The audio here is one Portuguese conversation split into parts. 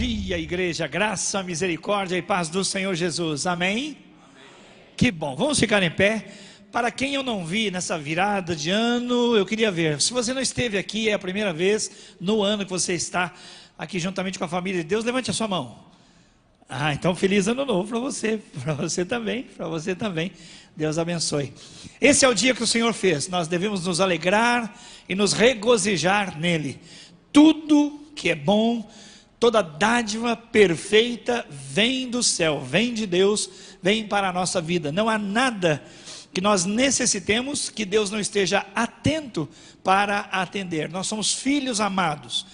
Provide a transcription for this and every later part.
dia, igreja, graça, misericórdia e paz do Senhor Jesus, amém? Que bom, vamos ficar em pé. Para quem eu não vi nessa virada de ano, eu queria ver, se você não esteve aqui, é a primeira vez no ano que você está aqui juntamente com a família de Deus, levante a sua mão. Então feliz ano novo para você também, Deus abençoe. Esse é o dia que o Senhor fez, nós devemos nos alegrar e nos regozijar nele. Tudo que é bom, toda dádiva perfeita vem do céu, vem de Deus, vem para a nossa vida. Não há nada que nós necessitemos que Deus não esteja atento para atender. Nós somos filhos amados,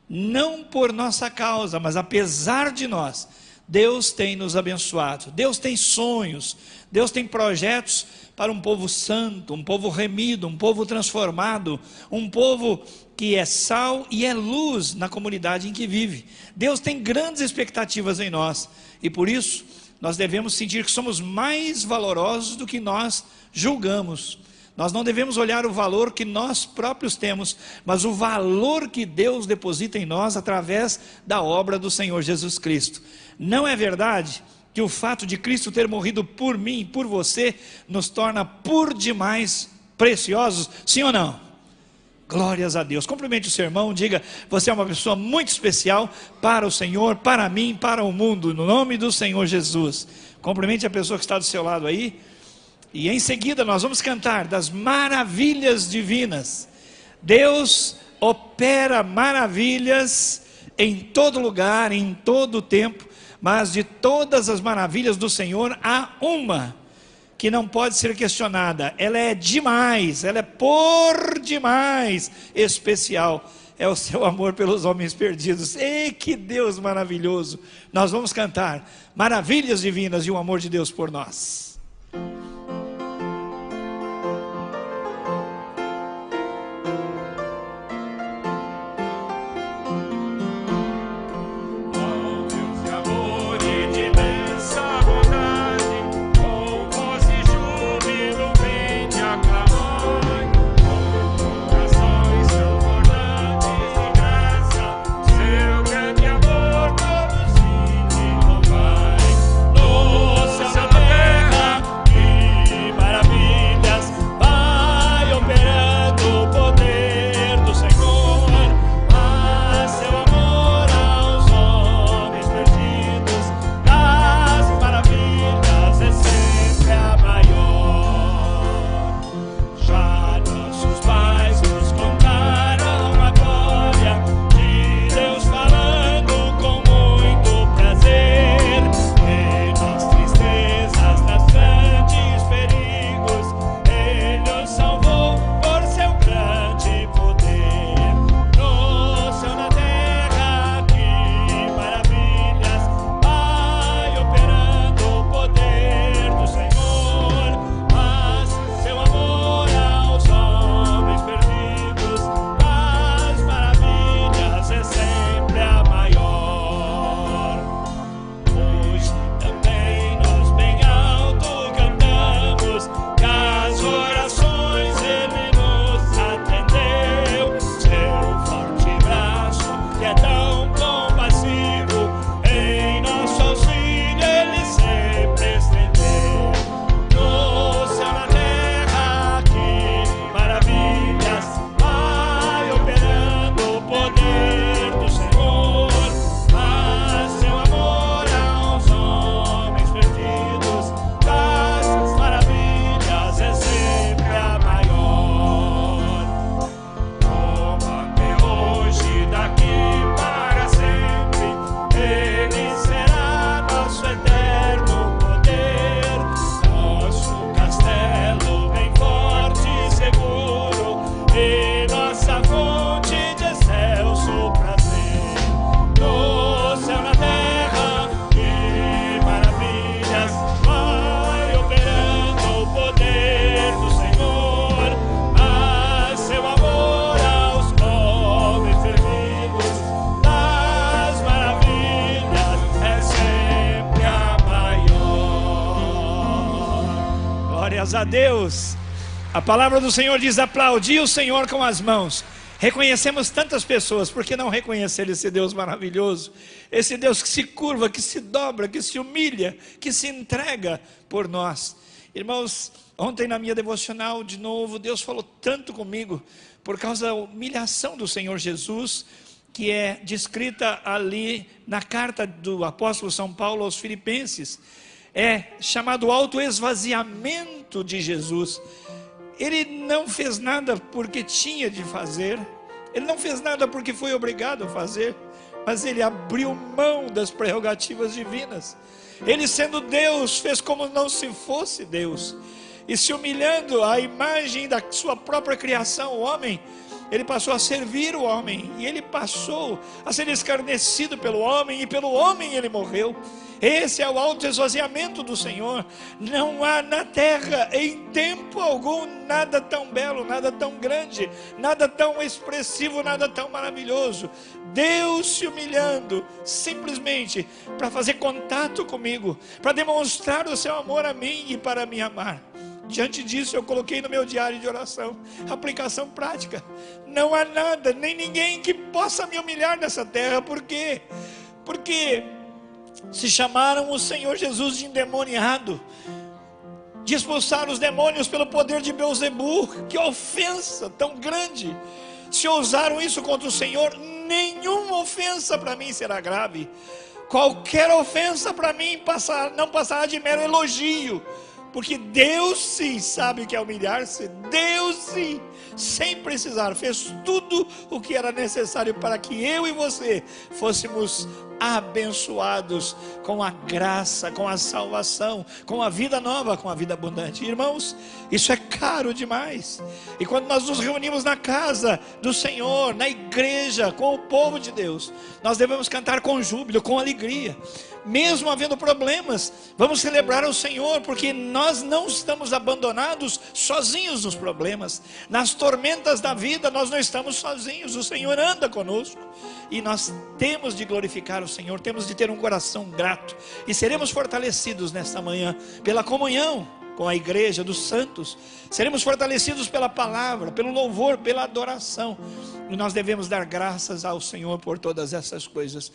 não por nossa causa, mas apesar de nós, Deus tem nos abençoado. Deus tem sonhos, Deus tem projetos para um povo santo, um povo remido, um povo transformado, um povo que é sal e é luz na comunidade em que vive. Deus tem grandes expectativas em nós, e por isso nós devemos sentir que somos mais valorosos do que nós julgamos. Nós não devemos olhar o valor que nós próprios temos, mas o valor que Deus deposita em nós através da obra do Senhor Jesus Cristo. Não é verdade que o fato de Cristo ter morrido por mim e por você nos torna por demais preciosos? Sim ou não? Glórias a Deus. Cumprimente o seu irmão, diga: você é uma pessoa muito especial para o Senhor, para mim, para o mundo, no nome do Senhor Jesus. Cumprimente a pessoa que está do seu lado aí. E em seguida nós vamos cantar das maravilhas divinas. Deus opera maravilhas em todo lugar, em todo tempo, mas de todas as maravilhas do Senhor há uma que não pode ser questionada. Ela é demais, ela é por demais especial. É o seu amor pelos homens perdidos. Ei, que Deus maravilhoso! Nós vamos cantar maravilhas divinas e o amor de Deus por nós. Glórias a Deus. A palavra do Senhor diz: aplaudi o Senhor com as mãos, Reconhecemos tantas pessoas, por que não reconhecer esse Deus maravilhoso? Esse Deus que se curva, que se dobra, que se humilha, que se entrega por nós. Irmãos, ontem na minha devocional, de novo, Deus falou tanto comigo, por causa da humilhação do Senhor Jesus, que é descrita ali na carta do apóstolo São Paulo aos Filipenses. É chamado autoesvaziamento de Jesus. Ele não fez nada porque tinha de fazer, ele não fez nada porque foi obrigado a fazer, mas ele abriu mão das prerrogativas divinas. Ele, sendo Deus, fez como não se fosse Deus, e se humilhando à imagem da sua própria criação, o homem, ele passou a servir o homem, e ele passou a ser escarnecido pelo homem, e pelo homem ele morreu. Esse é o autoesvaziamento do Senhor. Não há na terra, em tempo algum, nada tão belo, nada tão grande, nada tão expressivo, nada tão maravilhoso. Deus se humilhando, simplesmente para fazer contato comigo, para demonstrar o seu amor a mim e para me amar. Diante disso eu coloquei no meu diário de oração, aplicação prática. Não há nada, nem ninguém que possa me humilhar nessa terra. Por quê? Porque se chamaram o Senhor Jesus de endemoniado, de expulsar os demônios pelo poder de Beelzebu. Que ofensa tão grande! Se ousaram isso contra o Senhor, nenhuma ofensa para mim será grave. Qualquer ofensa para mim não passará de mero elogio, porque Deus sim sabe o que é humilhar-se. Deus sim, sem precisar, fez tudo o que era necessário para que eu e você fôssemos abençoados com a graça, com a salvação, com a vida nova, com a vida abundante. Irmãos, isso é caro demais. E quando nós nos reunimos na casa do Senhor, na igreja, com o povo de Deus, nós devemos cantar com júbilo, com alegria. Mesmo havendo problemas, vamos celebrar o Senhor, porque nós não estamos abandonados sozinhos nos problemas. Nas tormentas da vida nós não estamos sozinhos, o Senhor anda conosco, e nós temos de glorificar o Senhor, temos de ter um coração grato, e seremos fortalecidos nesta manhã pela comunhão com a igreja dos santos, seremos fortalecidos pela palavra, pelo louvor, pela adoração, e nós devemos dar graças ao Senhor por todas essas coisas.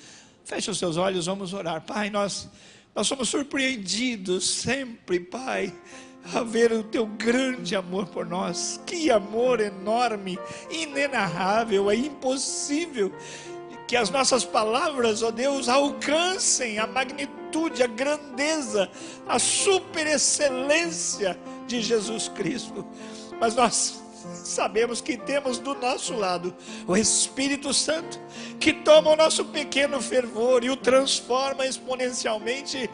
Feche os seus olhos, vamos orar. Pai, nós somos surpreendidos sempre, Pai, a ver o teu grande amor por nós. Que amor enorme, inenarrável, é impossível que as nossas palavras, ó Deus, alcancem a magnitude, a grandeza, a super excelência de Jesus Cristo. Mas nós sabemos que temos do nosso lado o Espírito Santo, que toma o nosso pequeno fervor e o transforma exponencialmente,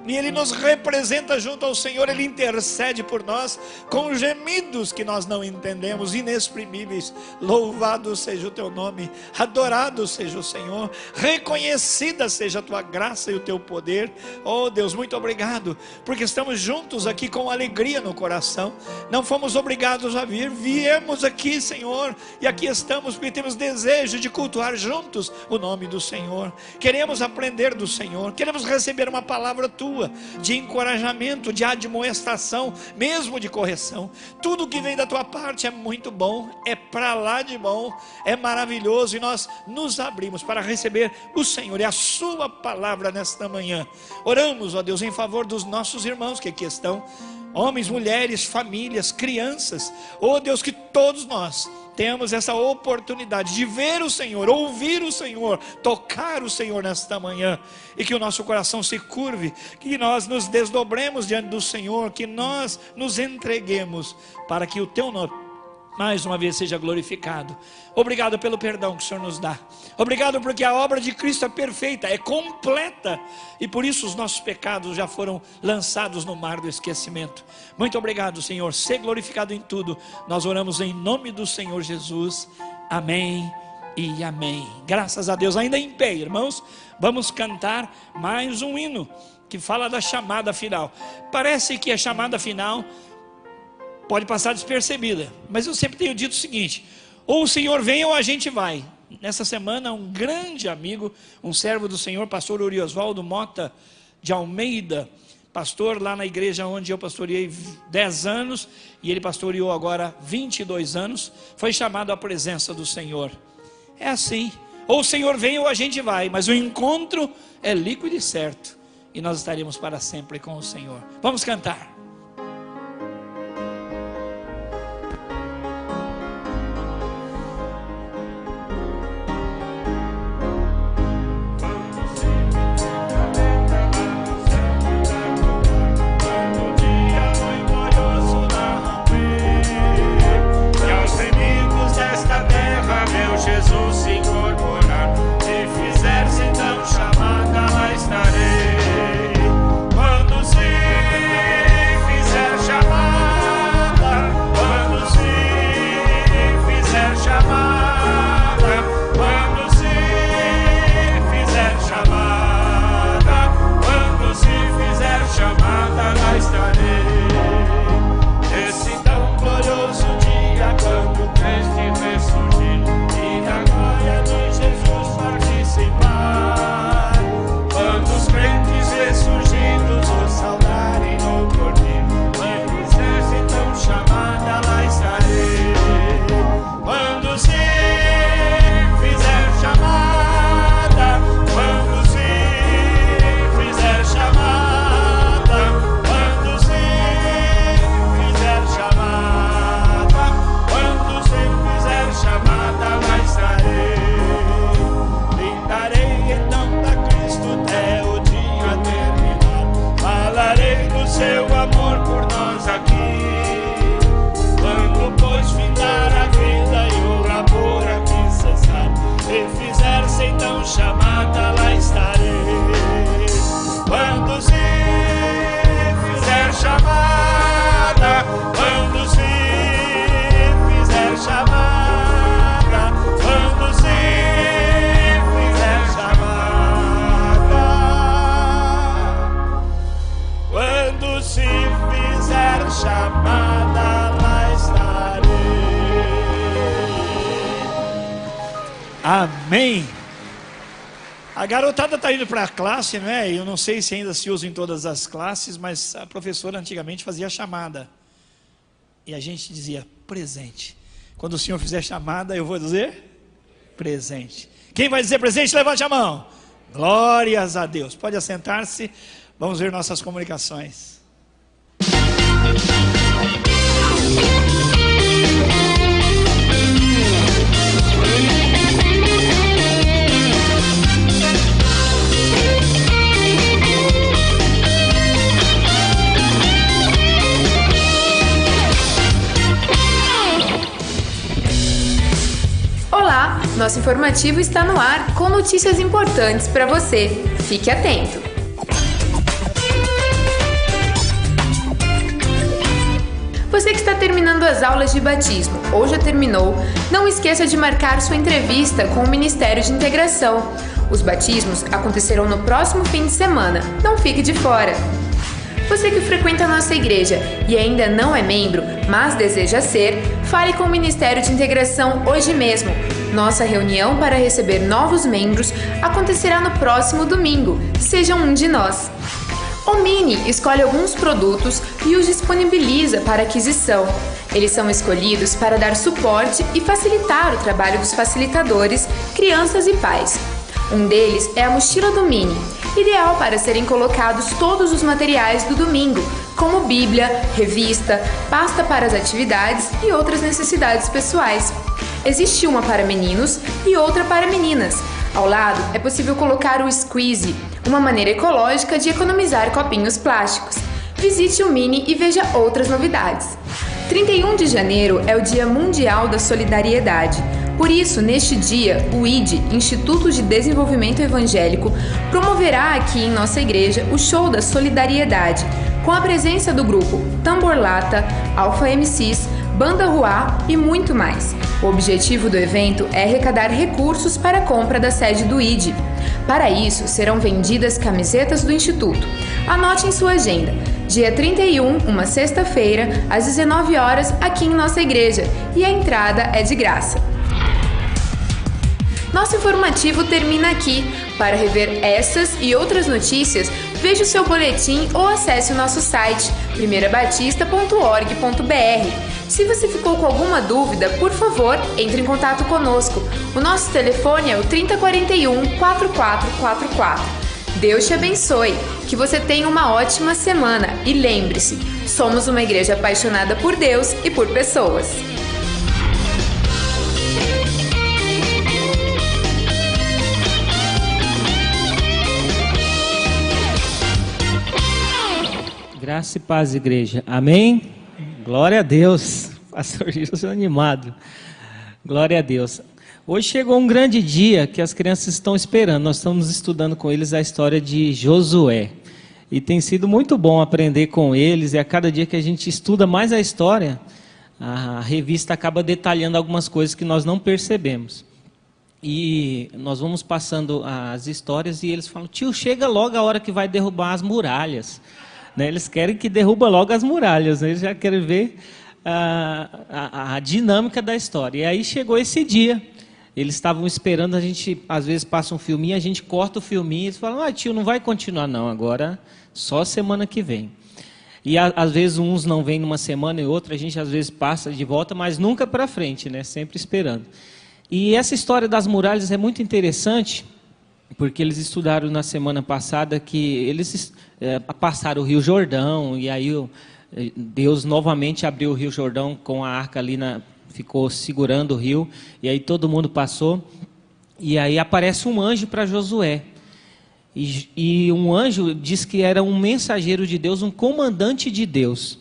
e Ele nos representa junto ao Senhor. Ele intercede por nós com gemidos que nós não entendemos, inexprimíveis. Louvado seja o teu nome, adorado seja o Senhor, reconhecida seja a tua graça e o teu poder. Oh Deus, muito obrigado, porque estamos juntos aqui com alegria no coração. Não fomos obrigados a vir, viemos aqui, Senhor, e aqui estamos porque temos desejo de cultuar juntos o nome do Senhor. Queremos aprender do Senhor, queremos receber uma palavra tua, de encorajamento, de admoestação, mesmo de correção. Tudo que vem da tua parte é muito bom, é para lá de bom, é maravilhoso, e nós nos abrimos para receber o Senhor e a sua palavra nesta manhã. Oramos, ó Deus, em favor dos nossos irmãos que aqui estão, homens, mulheres, famílias, crianças. Ó Deus, que todos nós temos essa oportunidade de ver o Senhor, ouvir o Senhor, tocar o Senhor nesta manhã, e que o nosso coração se curve, que nós nos desdobremos diante do Senhor, que nós nos entreguemos para que o teu nome mais uma vez seja glorificado. Obrigado pelo perdão que o Senhor nos dá. Obrigado porque a obra de Cristo é perfeita, é completa, e por isso os nossos pecados já foram lançados no mar do esquecimento. Muito obrigado, Senhor. Ser glorificado em tudo. Nós oramos em nome do Senhor Jesus. Amém e amém. Graças a Deus. Ainda em pé, irmãos, vamos cantar mais um hino que fala da chamada final. Parece que a chamada final pode passar despercebida, mas eu sempre tenho dito o seguinte: ou o Senhor vem ou a gente vai. Nessa semana um grande amigo, um servo do Senhor, pastor Uri Osvaldo Mota de Almeida, pastor lá na igreja onde eu pastoreei 10 anos, e ele pastoreou agora 22 anos, foi chamado à presença do Senhor. É assim, ou o Senhor vem ou a gente vai, mas o encontro é líquido e certo, e nós estaremos para sempre com o Senhor. Vamos cantar. Amém. A garotada está indo para a classe, né? Eu não sei se ainda se usa em todas as classes, mas a professora antigamente fazia chamada. E a gente dizia presente. Quando o senhor fizer chamada, eu vou dizer presente. Quem vai dizer presente, levante a mão. Glórias a Deus. Pode assentar-se. Vamos ver nossas comunicações. Olá, nosso informativo está no ar com notícias importantes para você. Fique atento. Você que está terminando as aulas de batismo ou já terminou, não esqueça de marcar sua entrevista com o Ministério de Integração. Os batismos acontecerão no próximo fim de semana, não fique de fora. Você que frequenta a nossa igreja e ainda não é membro, mas deseja ser, fale com o Ministério de Integração hoje mesmo. Nossa reunião para receber novos membros acontecerá no próximo domingo. Seja um de nós. O Mini escolhe alguns produtos e os disponibiliza para aquisição. Eles são escolhidos para dar suporte e facilitar o trabalho dos facilitadores, crianças e pais. Um deles é a mochila do Mini, ideal para serem colocados todos os materiais do domingo, como Bíblia, revista, pasta para as atividades e outras necessidades pessoais. Existe uma para meninos e outra para meninas. Ao lado é possível colocar o Squeeze, uma maneira ecológica de economizar copinhos plásticos. Visite o Mini e veja outras novidades. 31 de janeiro é o Dia Mundial da Solidariedade. Por isso, neste dia, o ID, Instituto de Desenvolvimento Evangélico, promoverá aqui em nossa igreja o Show da Solidariedade, com a presença do grupo Tambor Lata, Alfa MCs, Banda Ruá e muito mais. O objetivo do evento é arrecadar recursos para a compra da sede do ID. Para isso, serão vendidas camisetas do Instituto. Anote em sua agenda. Dia 31, uma sexta-feira, às 19 horas, aqui em nossa igreja. E a entrada é de graça. Nosso informativo termina aqui. Para rever essas e outras notícias, Veja o seu boletim ou acesse o nosso site primeirabatista.org.br. Se você ficou com alguma dúvida, por favor, entre em contato conosco. O nosso telefone é o 3041 4444. Deus te abençoe, que você tenha uma ótima semana e lembre-se, somos uma igreja apaixonada por Deus e por pessoas. Graça e paz, igreja. Amém? Glória a Deus. Pastor Gilson animado. Glória a Deus. Hoje chegou um grande dia que as crianças estão esperando. Nós estamos estudando com eles a história de Josué. E tem sido muito bom aprender com eles. E a cada dia que a gente estuda mais a história, a revista acaba detalhando algumas coisas que nós não percebemos. E nós vamos passando as histórias e eles falam: tio, chega logo a hora que vai derrubar as muralhas. Eles querem que derruba logo as muralhas, eles já querem ver a dinâmica da história. E aí chegou esse dia, eles estavam esperando, a gente às vezes passa um filminho, a gente corta o filminho, eles falam: tio, não vai continuar não, agora só semana que vem. E às vezes uns não vêm numa semana e outra, a gente às vezes passa de volta, mas nunca para frente, sempre esperando. E essa história das muralhas é muito interessante, porque eles estudaram na semana passada que eles passaram o Rio Jordão, e aí Deus novamente abriu o Rio Jordão com a arca ali, ficou segurando o rio, e aí todo mundo passou, e aí aparece um anjo para Josué, e um anjo diz que era um mensageiro de Deus, um comandante de Deus.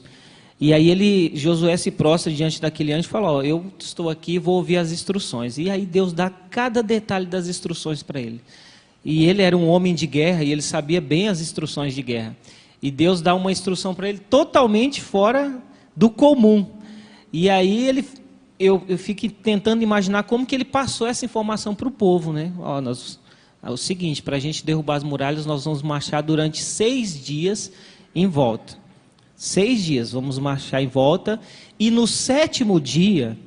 E aí Josué se prostra diante daquele anjo e fala: eu estou aqui, vou ouvir as instruções. E aí Deus dá cada detalhe das instruções para ele. E ele era um homem de guerra e ele sabia bem as instruções de guerra. E Deus dá uma instrução para ele totalmente fora do comum. E aí eu fico tentando imaginar como que ele passou essa informação para o povo, é o seguinte: para a gente derrubar as muralhas, nós vamos marchar durante 6 dias em volta. 6 dias vamos marchar em volta, e no 7º dia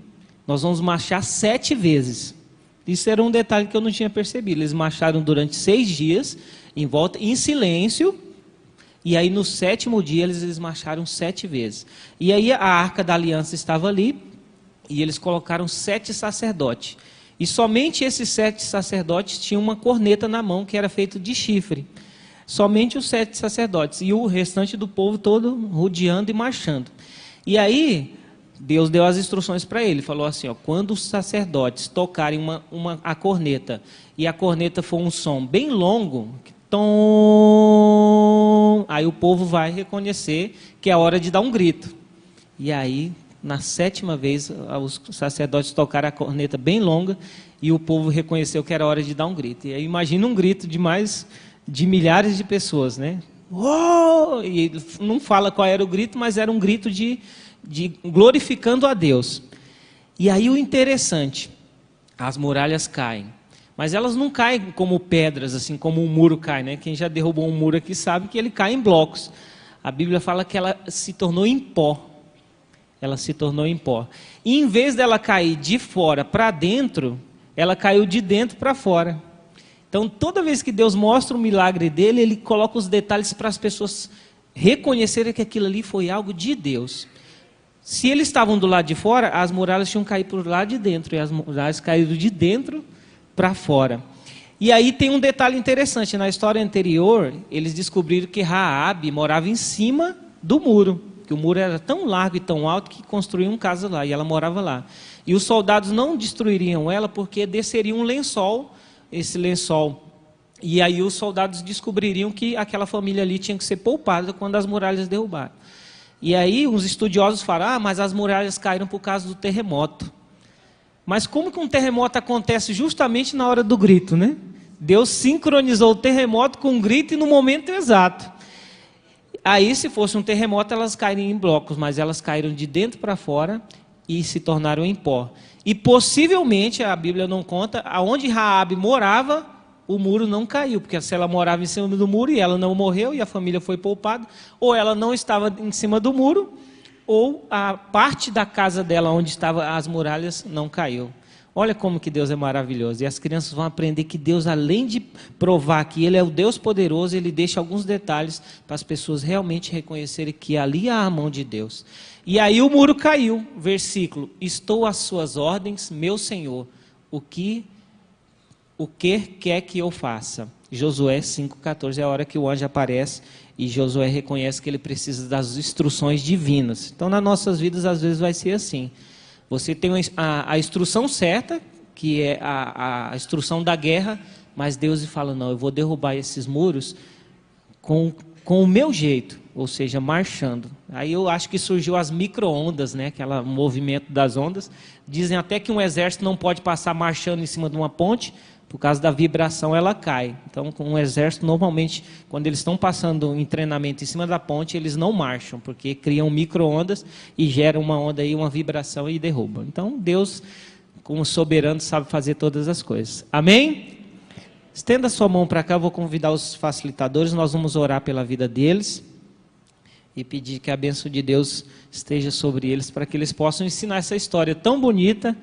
nós vamos marchar 7 vezes. Isso era um detalhe que eu não tinha percebido. Eles marcharam durante 6 dias em volta, em silêncio, e aí no 7º dia eles marcharam 7 vezes. E aí a Arca da Aliança estava ali, e eles colocaram 7 sacerdotes. E somente esses 7 sacerdotes tinham uma corneta na mão que era feita de chifre. Somente os 7 sacerdotes, e o restante do povo todo rodeando e marchando. E aí Deus deu as instruções para ele, falou assim: quando os sacerdotes tocarem a corneta, e a corneta for um som bem longo, tom, aí o povo vai reconhecer que é hora de dar um grito. E aí, na 7ª vez, os sacerdotes tocaram a corneta bem longa, e o povo reconheceu que era hora de dar um grito. E aí imagina um grito de milhares de pessoas, Uou! E não fala qual era o grito, mas era um grito de glorificando a Deus. E aí o interessante, as muralhas caem, mas elas não caem como pedras, assim como um muro cai, Quem já derrubou um muro aqui sabe que ele cai em blocos. A Bíblia fala que ela se tornou em pó. Ela se tornou em pó. E em vez dela cair de fora para dentro, ela caiu de dentro para fora. Então, toda vez que Deus mostra o milagre dele, ele coloca os detalhes para as pessoas reconhecerem que aquilo ali foi algo de Deus. Se eles estavam do lado de fora, as muralhas tinham caído por lado de dentro, e as muralhas caíram de dentro para fora. E aí tem um detalhe interessante: na história anterior, eles descobriram que Raabe morava em cima do muro, que o muro era tão largo e tão alto que construíam casa lá, e ela morava lá. E os soldados não destruiriam ela porque desceria um lençol, esse lençol, e aí os soldados descobririam que aquela família ali tinha que ser poupada quando as muralhas derrubaram. E aí uns estudiosos falam: mas as muralhas caíram por causa do terremoto. Mas como que um terremoto acontece justamente na hora do grito, Deus sincronizou o terremoto com o grito e no momento exato. Aí, se fosse um terremoto, elas cairiam em blocos, mas elas caíram de dentro para fora e se tornaram em pó. E possivelmente, a Bíblia não conta, aonde Raabe morava, o muro não caiu, porque se ela morava em cima do muro e ela não morreu e a família foi poupada, ou ela não estava em cima do muro, ou a parte da casa dela onde estavam as muralhas não caiu. Olha como que Deus é maravilhoso. E as crianças vão aprender que Deus, além de provar que Ele é o Deus poderoso, Ele deixa alguns detalhes para as pessoas realmente reconhecerem que ali há a mão de Deus. E aí o muro caiu, versículo: estou às suas ordens, meu Senhor, o que quer que eu faça? Josué 5,14 é a hora que o anjo aparece e Josué reconhece que ele precisa das instruções divinas. Então nas nossas vidas às vezes vai ser assim. Você tem a instrução certa, que é a instrução da guerra, mas Deus fala: não, eu vou derrubar esses muros com o meu jeito, ou seja, marchando. Aí eu acho que surgiu as micro-ondas, né? Aquele movimento das ondas. Dizem até que um exército não pode passar marchando em cima de uma ponte, por causa da vibração ela cai. Então, com um exército, normalmente, quando eles estão passando em treinamento em cima da ponte, eles não marcham, porque criam micro-ondas e geram uma onda aí, uma vibração e derrubam. Então, Deus, como soberano, sabe fazer todas as coisas. Amém? Estenda sua mão para cá, eu vou convidar os facilitadores, nós vamos orar pela vida deles e pedir que a bênção de Deus esteja sobre eles, para que eles possam ensinar essa história tão bonita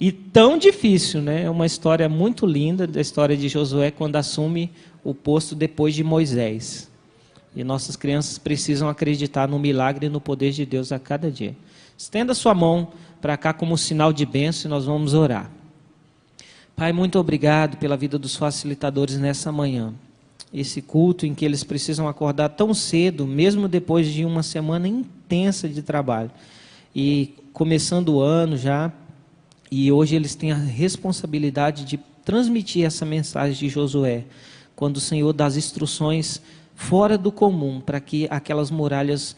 e tão difícil, né? É uma história muito linda, da história de Josué, quando assume o posto depois de Moisés. E nossas crianças precisam acreditar no milagre e no poder de Deus a cada dia. Estenda sua mão para cá como sinal de bênção e nós vamos orar. Pai, muito obrigado pela vida dos facilitadores nessa manhã. Esse culto em que eles precisam acordar tão cedo, mesmo depois de uma semana intensa de trabalho. E começando o ano já, e hoje eles têm a responsabilidade de transmitir essa mensagem de Josué, quando o Senhor dá as instruções fora do comum, para que aquelas muralhas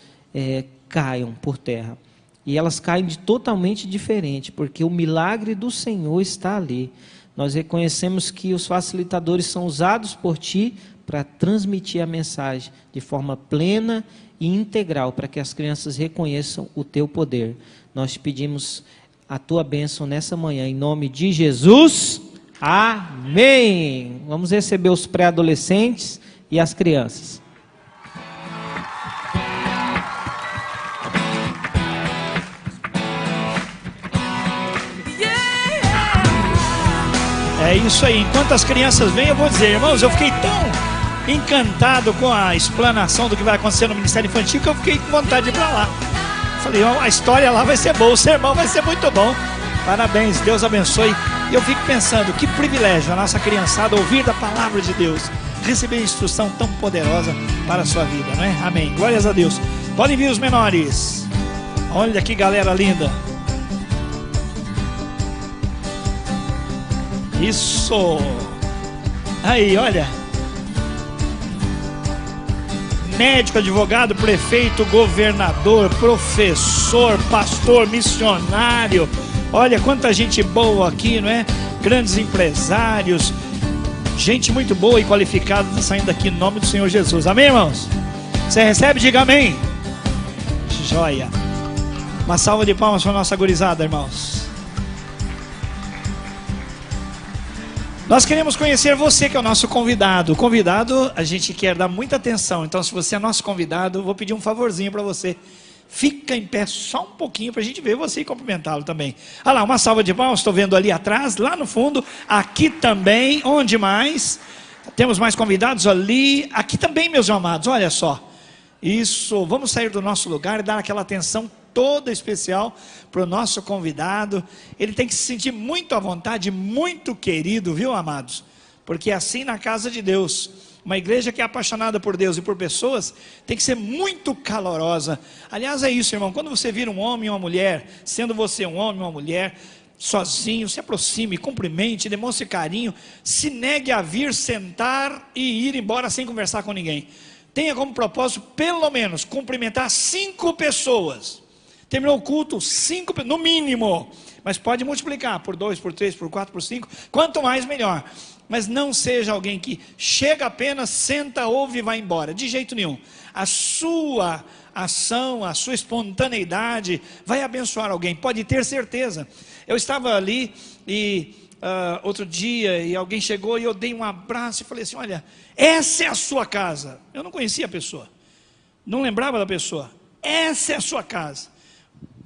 caiam por terra. E elas caem de totalmente diferente, porque o milagre do Senhor está ali. Nós reconhecemos que os facilitadores são usados por Ti para transmitir a mensagem de forma plena e integral, para que as crianças reconheçam o Teu poder. Nós te pedimos a Tua bênção nessa manhã, em nome de Jesus. Amém. Vamos receber os pré-adolescentes e as crianças. É isso aí, enquanto as crianças vêm, eu vou dizer, irmãos, eu fiquei tão encantado com a explanação do que vai acontecer no Ministério Infantil, que eu fiquei com vontade de ir para lá. Falei, a história lá vai ser boa, o sermão vai ser muito bom. Parabéns, Deus abençoe. E eu fico pensando, que privilégio a nossa criançada ouvir da palavra de Deus, receber instrução tão poderosa para a sua vida, não é? Amém, glórias a Deus. Podem vir os menores. Olha que galera linda. Isso. Aí, olha. Médico, advogado, prefeito, governador, professor, pastor, missionário. Olha quanta gente boa aqui, não é? Grandes empresários. Gente muito boa e qualificada saindo daqui em nome do Senhor Jesus. Amém, irmãos? Você recebe? Diga amém. Joia. Uma salva de palmas para a nossa gurizada, irmãos. Nós queremos conhecer você, que é o nosso convidado. O convidado, a gente quer dar muita atenção. Então, se você é nosso convidado, eu vou pedir um favorzinho para você. Fica em pé só um pouquinho para a gente ver você e cumprimentá-lo também. Olha lá, uma salva de palmas. Estou vendo ali atrás, lá no fundo. Aqui também. Onde mais? Temos mais convidados ali. Aqui também, meus amados. Olha só. Isso. Vamos sair do nosso lugar e dar aquela atenção toda especial para o nosso convidado. Ele tem que se sentir muito à vontade, muito querido, viu, amados? Porque é assim na casa de Deus. Uma igreja que é apaixonada por Deus e por pessoas tem que ser muito calorosa. Aliás, é isso, irmão. Quando você vira um homem ou uma mulher, sendo você um homem ou uma mulher, sozinho, se aproxime, cumprimente, demonstre carinho, se negue a vir, sentar e ir embora sem conversar com ninguém. Tenha como propósito, pelo menos, cumprimentar 5 pessoas. Terminou o culto, 5, no mínimo. Mas pode multiplicar por 2, por 3, por 4, por 5. Quanto mais, melhor. Mas não seja alguém que chega apenas, senta, ouve e vai embora. De jeito nenhum. A sua ação, a sua espontaneidade vai abençoar alguém. Pode ter certeza. Eu estava ali e outro dia, e alguém chegou e eu dei um abraço e falei assim, olha, essa é a sua casa. Eu não conhecia a pessoa. Não lembrava da pessoa. Essa é a sua casa.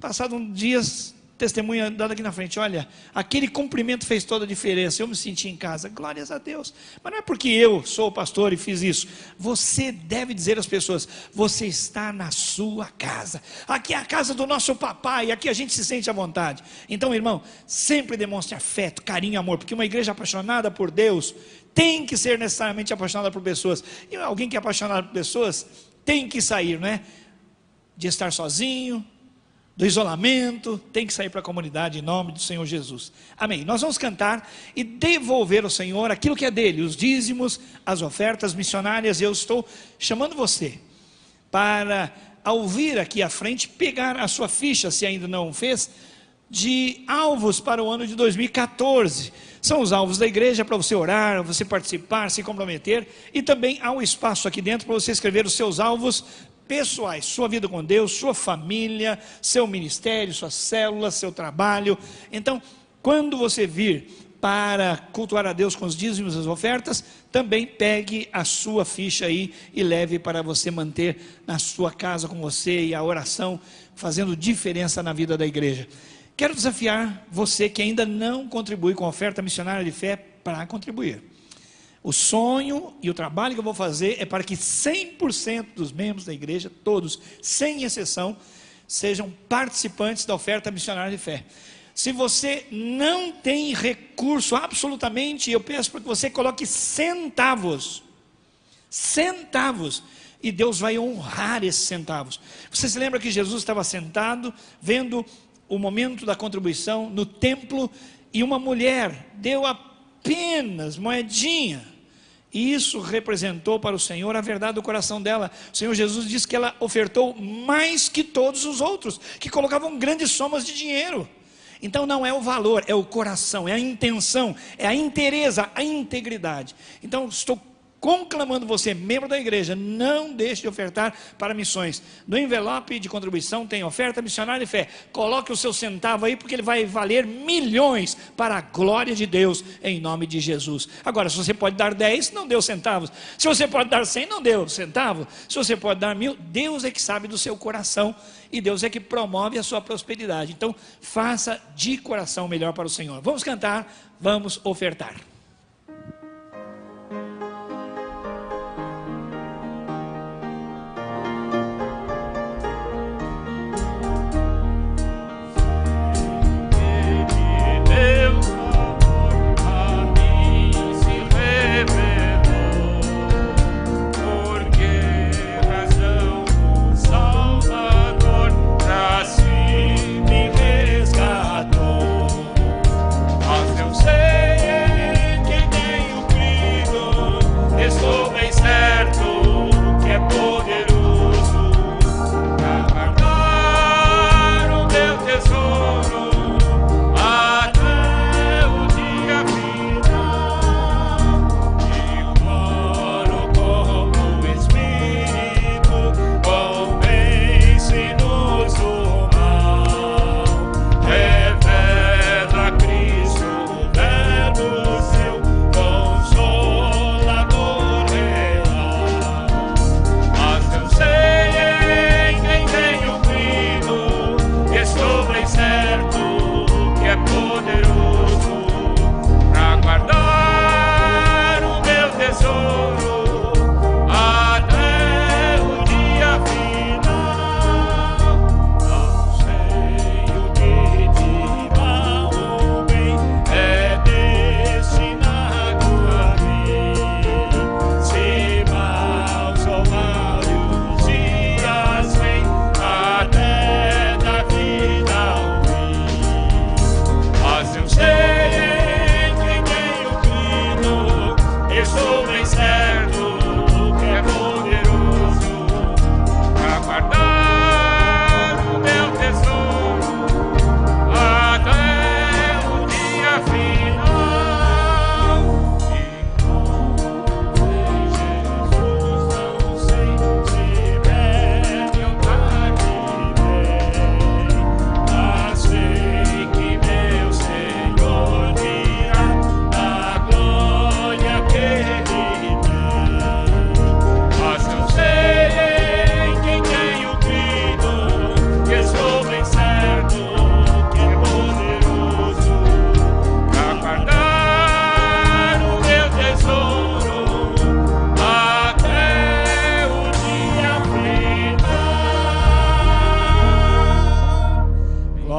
Passados uns dias, testemunho andando aqui na frente, olha, aquele cumprimento fez toda a diferença, eu me senti em casa, glórias a Deus. Mas não é porque eu sou pastor e fiz isso. Você deve dizer às pessoas, você está na sua casa. Aqui é a casa do nosso papai, aqui a gente se sente à vontade. Então, irmão, sempre demonstre afeto, carinho, amor, porque uma igreja apaixonada por Deus tem que ser necessariamente apaixonada por pessoas. E alguém que é apaixonado por pessoas tem que sair, não é? De estar sozinho, do isolamento, tem que sair para a comunidade em nome do Senhor Jesus. Amém. Nós vamos cantar e devolver ao Senhor aquilo que é dele, os dízimos, as ofertas missionárias. Eu estou chamando você para, ao vir aqui à frente, pegar a sua ficha, se ainda não fez, de alvos para o ano de 2014. São os alvos da igreja para você orar, você participar, se comprometer, e também há um espaço aqui dentro para você escrever os seus alvos pessoais, sua vida com Deus, sua família, seu ministério, suas células, seu trabalho. Então, quando você vir para cultuar a Deus com os dízimos e as ofertas, também pegue a sua ficha aí e leve para você manter na sua casa com você, e a oração fazendo diferença na vida da igreja. Quero desafiar você que ainda não contribui com a oferta missionária de fé para contribuir. O sonho e o trabalho que eu vou fazer é para que 100% dos membros da igreja, todos, sem exceção, sejam participantes da oferta missionária de fé. Se você não tem recurso absolutamente, eu peço para que você coloque centavos, e Deus vai honrar esses centavos. Você se lembra que Jesus estava sentado, vendo o momento da contribuição no templo, e uma mulher deu apenas moedinha, e isso representou para o Senhor a verdade do coração dela. O Senhor Jesus disse que ela ofertou mais que todos os outros, que colocavam grandes somas de dinheiro. Então não é o valor, é o coração, é a intenção, é a inteireza, a integridade. Então estou conclamando você, membro da igreja, não deixe de ofertar para missões. No envelope de contribuição tem oferta missionária de fé. Coloque o seu centavo aí, porque ele vai valer milhões para a glória de Deus, em nome de Jesus. Agora, se você pode dar 10, não deu centavos. Se você pode dar 100, não deu centavo. Se você pode dar 1000, Deus é que sabe do seu coração, e Deus é que promove a sua prosperidade. Então faça de coração melhor para o Senhor. Vamos cantar, vamos ofertar. Sei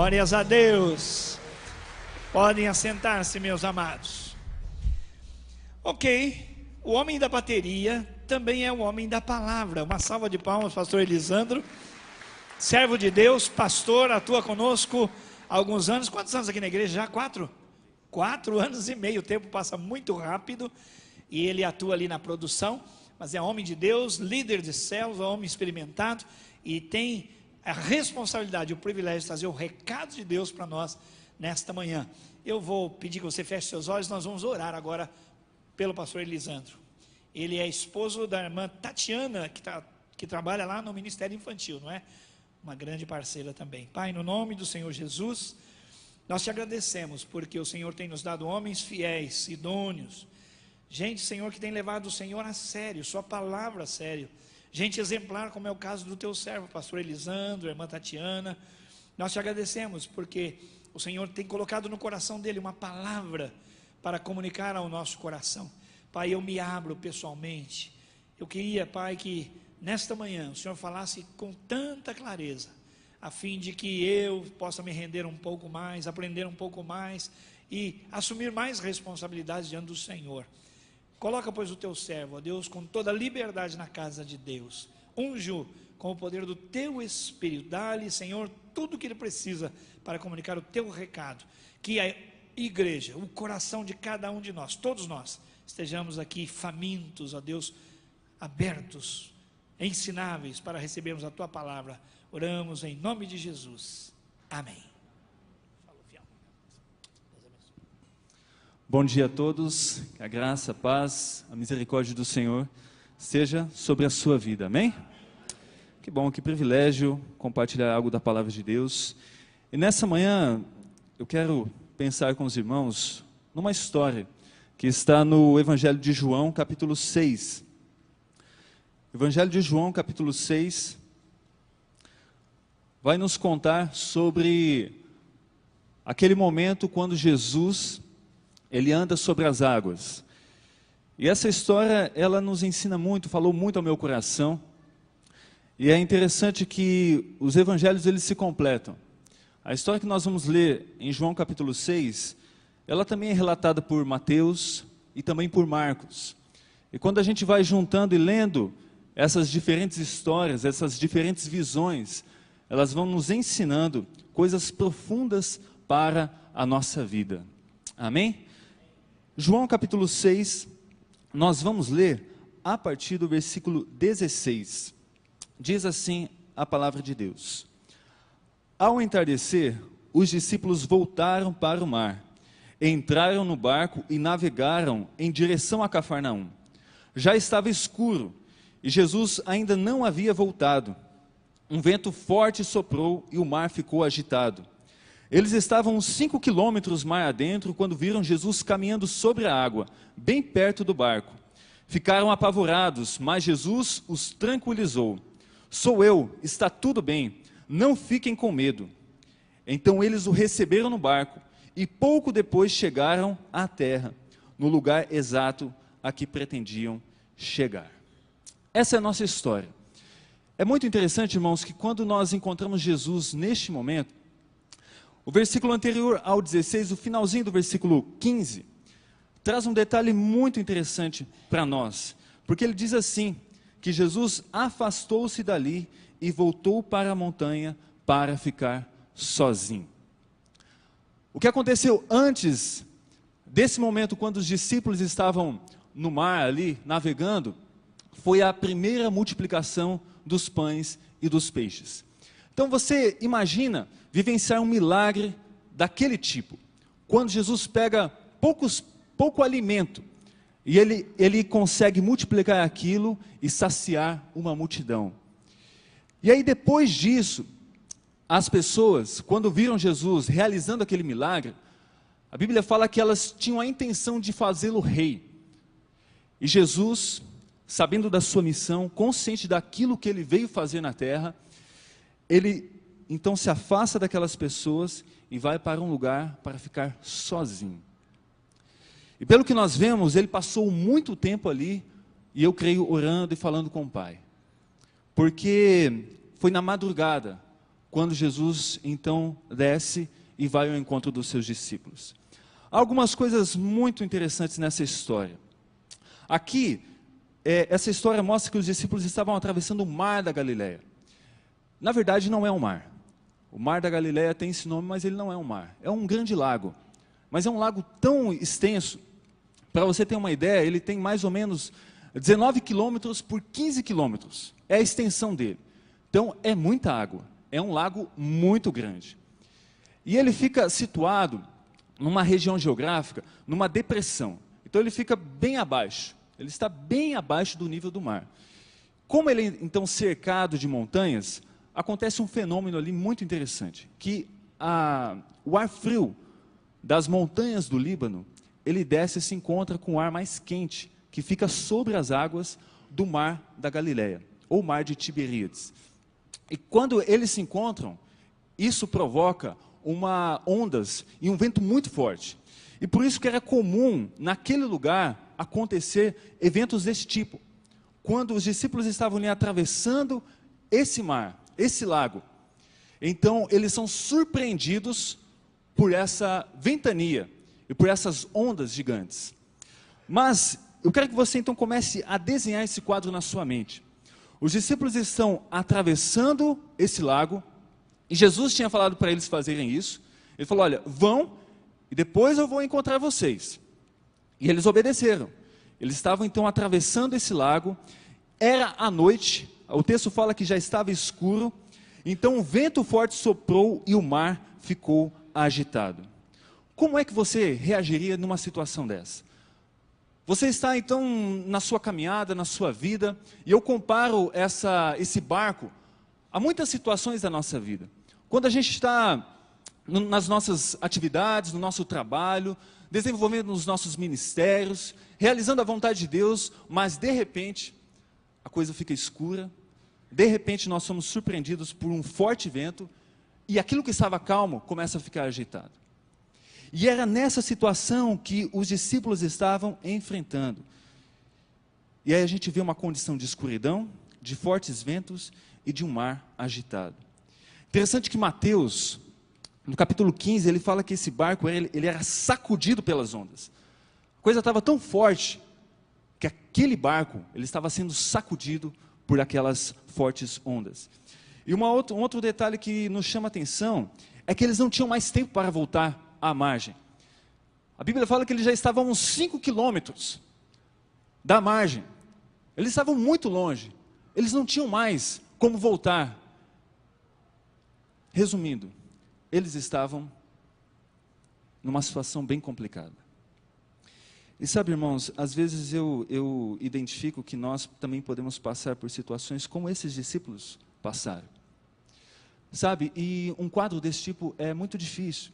Glórias a Deus. Podem assentar-se, meus amados. Ok, o homem da bateria também é o homem da palavra. Uma salva de palmas, pastor Elisandro. Servo de Deus, pastor, atua conosco há alguns anos. Quantos anos aqui na igreja? Já 4? 4 anos e meio. O tempo passa muito rápido. E ele atua ali na produção. Mas é homem de Deus, líder de células, homem experimentado. E tem a responsabilidade, o privilégio de trazer o recado de Deus para nós nesta manhã. Eu vou pedir que você feche seus olhos. Nós vamos orar agora pelo pastor Elisandro. Ele é esposo da irmã Tatiana, que trabalha lá no Ministério Infantil, não é? Uma grande parceira também. Pai, no nome do Senhor Jesus, nós te agradecemos, porque o Senhor tem nos dado homens fiéis, idôneos, gente, Senhor, que tem levado o Senhor a sério, sua palavra a sério, gente exemplar, como é o caso do teu servo, pastor Elisandro, irmã Tatiana. Nós te agradecemos, porque o Senhor tem colocado no coração dele uma palavra para comunicar ao nosso coração. Pai, eu me abro pessoalmente. Eu queria, Pai, que nesta manhã o Senhor falasse com tanta clareza, a fim de que eu possa me render um pouco mais, aprender um pouco mais e assumir mais responsabilidades diante do Senhor. Coloca, pois, o teu servo, ó Deus, com toda a liberdade na casa de Deus. Unge-o com o poder do teu Espírito. Dá-lhe, Senhor, tudo o que ele precisa para comunicar o teu recado. Que a igreja, o coração de cada um de nós, todos nós, estejamos aqui famintos, ó Deus, abertos, ensináveis para recebermos a tua palavra. Oramos em nome de Jesus. Amém. Bom dia a todos, que a graça, a paz, a misericórdia do Senhor seja sobre a sua vida, amém? Que bom, que privilégio compartilhar algo da palavra de Deus. E nessa manhã eu quero pensar com os irmãos numa história que está no Evangelho de João, capítulo 6. Evangelho de João, capítulo 6, vai nos contar sobre aquele momento quando Jesus, ele anda sobre as águas. E essa história, ela nos ensina muito, falou muito ao meu coração. E é interessante que os evangelhos, eles se completam. A história que nós vamos ler em João capítulo 6, ela também é relatada por Mateus e também por Marcos. E quando a gente vai juntando e lendo essas diferentes histórias, essas diferentes visões, elas vão nos ensinando coisas profundas para a nossa vida. Amém? João capítulo 6, nós vamos ler a partir do versículo 16. Diz assim a palavra de Deus: Ao entardecer, os discípulos voltaram para o mar, entraram no barco e navegaram em direção a Cafarnaum. Já estava escuro e Jesus ainda não havia voltado. Um vento forte soprou e o mar ficou agitado. Eles estavam uns 5 quilômetros mar adentro quando viram Jesus caminhando sobre a água, bem perto do barco. Ficaram apavorados, mas Jesus os tranquilizou. Sou eu, está tudo bem, não fiquem com medo. Então eles o receberam no barco e pouco depois chegaram à terra, no lugar exato a que pretendiam chegar. Essa é a nossa história. É muito interessante, irmãos, que quando nós encontramos Jesus neste momento, o versículo anterior ao 16, o finalzinho do versículo 15, traz um detalhe muito interessante para nós, porque ele diz assim, que Jesus afastou-se dali e voltou para a montanha para ficar sozinho. O que aconteceu antes desse momento, quando os discípulos estavam no mar ali, navegando, foi a primeira multiplicação dos pães e dos peixes. Então você imagina vivenciar um milagre daquele tipo, quando Jesus pega pouco alimento, e ele consegue multiplicar aquilo e saciar uma multidão. E aí depois disso, as pessoas, quando viram Jesus realizando aquele milagre, a Bíblia fala que elas tinham a intenção de fazê-lo rei. E Jesus, sabendo da sua missão, consciente daquilo que ele veio fazer na terra, ele então se afasta daquelas pessoas e vai para um lugar para ficar sozinho. E pelo que nós vemos, ele passou muito tempo ali, e eu creio orando e falando com o Pai. Porque foi na madrugada, quando Jesus então desce e vai ao encontro dos seus discípulos. Há algumas coisas muito interessantes nessa história. Aqui, essa história mostra que os discípulos estavam atravessando o mar da Galileia. Na verdade, não é um mar. O mar da Galileia tem esse nome, mas ele não é um mar. É um grande lago. Mas é um lago tão extenso, para você ter uma ideia, ele tem mais ou menos 19 quilômetros por 15 quilômetros. É a extensão dele. Então, é muita água. É um lago muito grande. E ele fica situado numa região geográfica, numa depressão. Então, ele fica bem abaixo. Ele está bem abaixo do nível do mar. Como ele é, então, cercado de montanhas, acontece um fenômeno ali muito interessante, que o ar frio das montanhas do Líbano, ele desce e se encontra com o ar mais quente, que fica sobre as águas do mar da Galileia, ou mar de Tiberíades. E quando eles se encontram, isso provoca ondas e um vento muito forte. E por isso que era comum, naquele lugar, acontecer eventos desse tipo. Quando os discípulos estavam ali atravessando esse mar, esse lago, então eles são surpreendidos por essa ventania e por essas ondas gigantes. Mas eu quero que você então comece a desenhar esse quadro na sua mente. Os discípulos estão atravessando esse lago, e Jesus tinha falado para eles fazerem isso. Ele falou: olha, vão, e depois eu vou encontrar vocês. E eles obedeceram. Eles estavam então atravessando esse lago, era à noite, o texto fala que já estava escuro, então um vento forte soprou e o mar ficou agitado. Como é que você reagiria numa situação dessa? Você está então na sua caminhada, na sua vida, e eu comparo esse barco a muitas situações da nossa vida. Quando a gente está nas nossas atividades, no nosso trabalho, desenvolvendo os nossos ministérios, realizando a vontade de Deus, mas de repente a coisa fica escura, de repente nós somos surpreendidos por um forte vento, e aquilo que estava calmo começa a ficar agitado. E era nessa situação que os discípulos estavam enfrentando. E aí a gente vê uma condição de escuridão, de fortes ventos e de um mar agitado. Interessante que Mateus, no capítulo 15, ele fala que esse barco ele era sacudido pelas ondas. A coisa estava tão forte que aquele barco ele estava sendo sacudido por aquelas fortes ondas. E um outro detalhe que nos chama a atenção é que eles não tinham mais tempo para voltar à margem. A Bíblia fala que eles já estavam a uns 5 quilômetros da margem. Eles estavam muito longe. Eles não tinham mais como voltar. Resumindo, eles estavam numa situação bem complicada. E sabe, irmãos, às vezes eu identifico que nós também podemos passar por situações como esses discípulos passaram. Sabe, e um quadro desse tipo é muito difícil.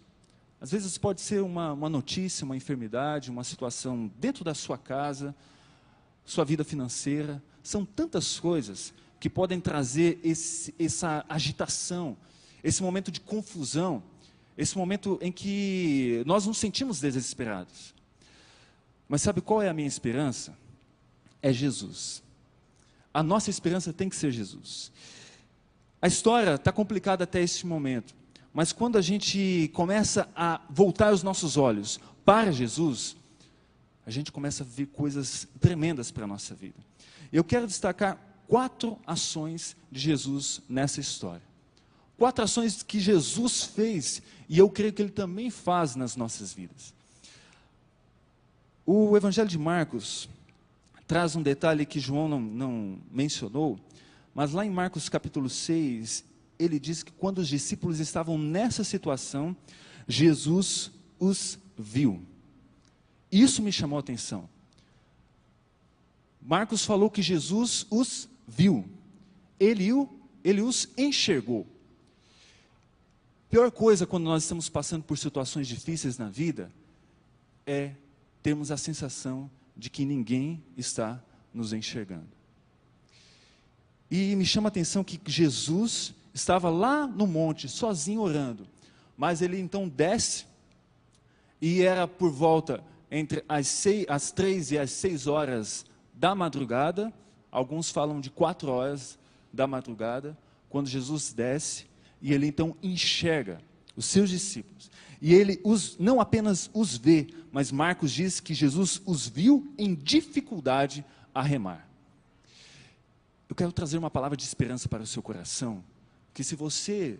Às vezes pode ser uma notícia, uma enfermidade, uma situação dentro da sua casa, sua vida financeira. São tantas coisas que podem trazer essa agitação, esse momento de confusão, esse momento em que nós nos sentimos desesperados. Mas sabe qual é a minha esperança? É Jesus. A nossa esperança tem que ser Jesus. A história está complicada até este momento, mas quando a gente começa a voltar os nossos olhos para Jesus, a gente começa a ver coisas tremendas para a nossa vida. Eu quero destacar 4 ações de Jesus nessa história. 4 ações que Jesus fez, e eu creio que Ele também faz nas nossas vidas. O Evangelho de Marcos traz um detalhe que João não mencionou, mas lá em Marcos capítulo 6, ele diz que quando os discípulos estavam nessa situação, Jesus os viu. Isso me chamou a atenção. Marcos falou que Jesus os viu. Ele os enxergou. Pior coisa quando nós estamos passando por situações difíceis na vida é termos a sensação de que ninguém está nos enxergando. E me chama a atenção que Jesus estava lá no monte, sozinho orando, mas ele então desce, e era por volta entre as 3 e as 6 horas da madrugada, alguns falam de 4 horas da madrugada, quando Jesus desce, e ele então enxerga os seus discípulos. E ele não apenas os vê, mas Marcos diz que Jesus os viu em dificuldade a remar. Eu quero trazer uma palavra de esperança para o seu coração, que se você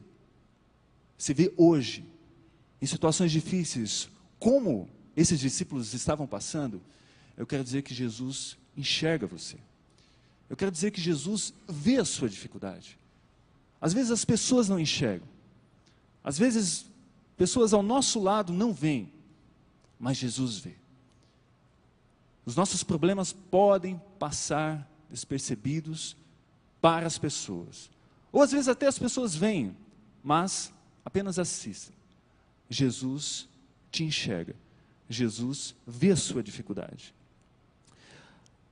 se vê hoje em situações difíceis, como esses discípulos estavam passando, eu quero dizer que Jesus enxerga você. Eu quero dizer que Jesus vê a sua dificuldade. Às vezes as pessoas não enxergam. Às vezes pessoas ao nosso lado não veem, mas Jesus vê. Os nossos problemas podem passar despercebidos para as pessoas. Ou às vezes até as pessoas veem, mas apenas assistem. Jesus te enxerga. Jesus vê a sua dificuldade.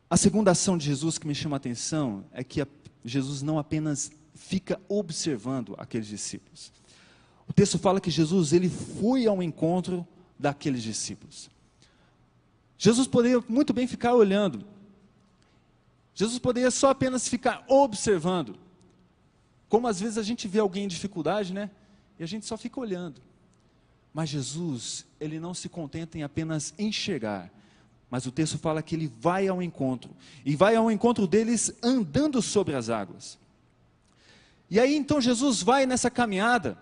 A segunda ação de Jesus que me chama a atenção é que Jesus não apenas fica observando aqueles discípulos. O texto fala que Jesus ele foi ao encontro daqueles discípulos. Jesus poderia muito bem ficar olhando. Jesus poderia só apenas ficar observando. Como às vezes a gente vê alguém em dificuldade, né? E a gente só fica olhando. Mas Jesus, ele não se contenta em apenas enxergar. Mas o texto fala que ele vai ao encontro. E vai ao encontro deles andando sobre as águas. E aí então Jesus vai nessa caminhada.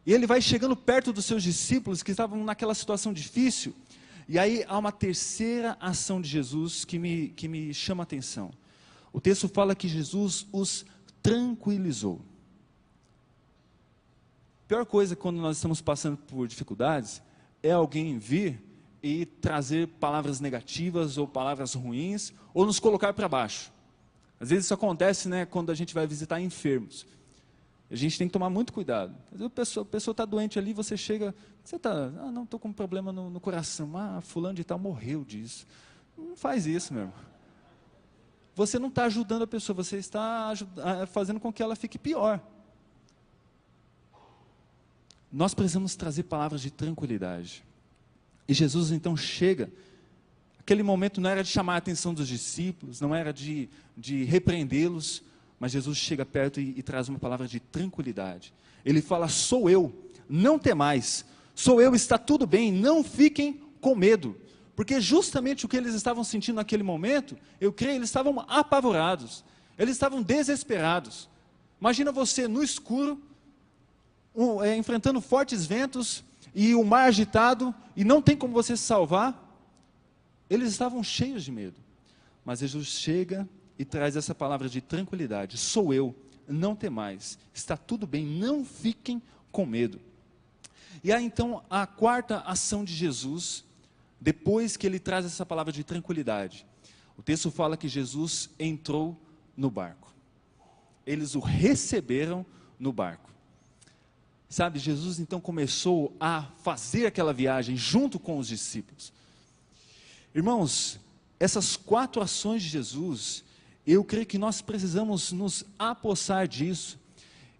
E ele vai chegando perto dos seus discípulos que estavam naquela situação difícil. E aí há uma terceira ação de Jesus que me chama a atenção. O texto fala que Jesus os tranquilizou. A pior coisa quando nós estamos passando por dificuldades é alguém vir e trazer palavras negativas ou palavras ruins ou nos colocar para baixo. Às vezes isso acontece, né, quando a gente vai visitar enfermos. A gente tem que tomar muito cuidado. Às vezes a pessoa está doente ali, você chega, você está, não, estou com um problema no coração, fulano de tal morreu disso. Não faz isso, meu irmão. Você não está ajudando a pessoa, você está fazendo com que ela fique pior. Nós precisamos trazer palavras de tranquilidade. E Jesus então chega, aquele momento não era de chamar a atenção dos discípulos, não era de repreendê-los, mas Jesus chega perto e traz uma palavra de tranquilidade. Ele fala, sou eu, não temais, sou eu, está tudo bem, não fiquem com medo. Porque justamente o que eles estavam sentindo naquele momento, eu creio, eles estavam apavorados, eles estavam desesperados. Imagina você no escuro, enfrentando fortes ventos, e o mar agitado, e não tem como você se salvar. Eles estavam cheios de medo. Mas Jesus chega e traz essa palavra de tranquilidade. Sou eu, não temais, está tudo bem, não fiquem com medo. E aí então a quarta ação de Jesus, depois que ele traz essa palavra de tranquilidade, o texto fala que Jesus entrou no barco. Eles o receberam no barco. Sabe, Jesus então começou a fazer aquela viagem junto com os discípulos. Irmãos, essas 4 ações de Jesus, eu creio que nós precisamos nos apossar disso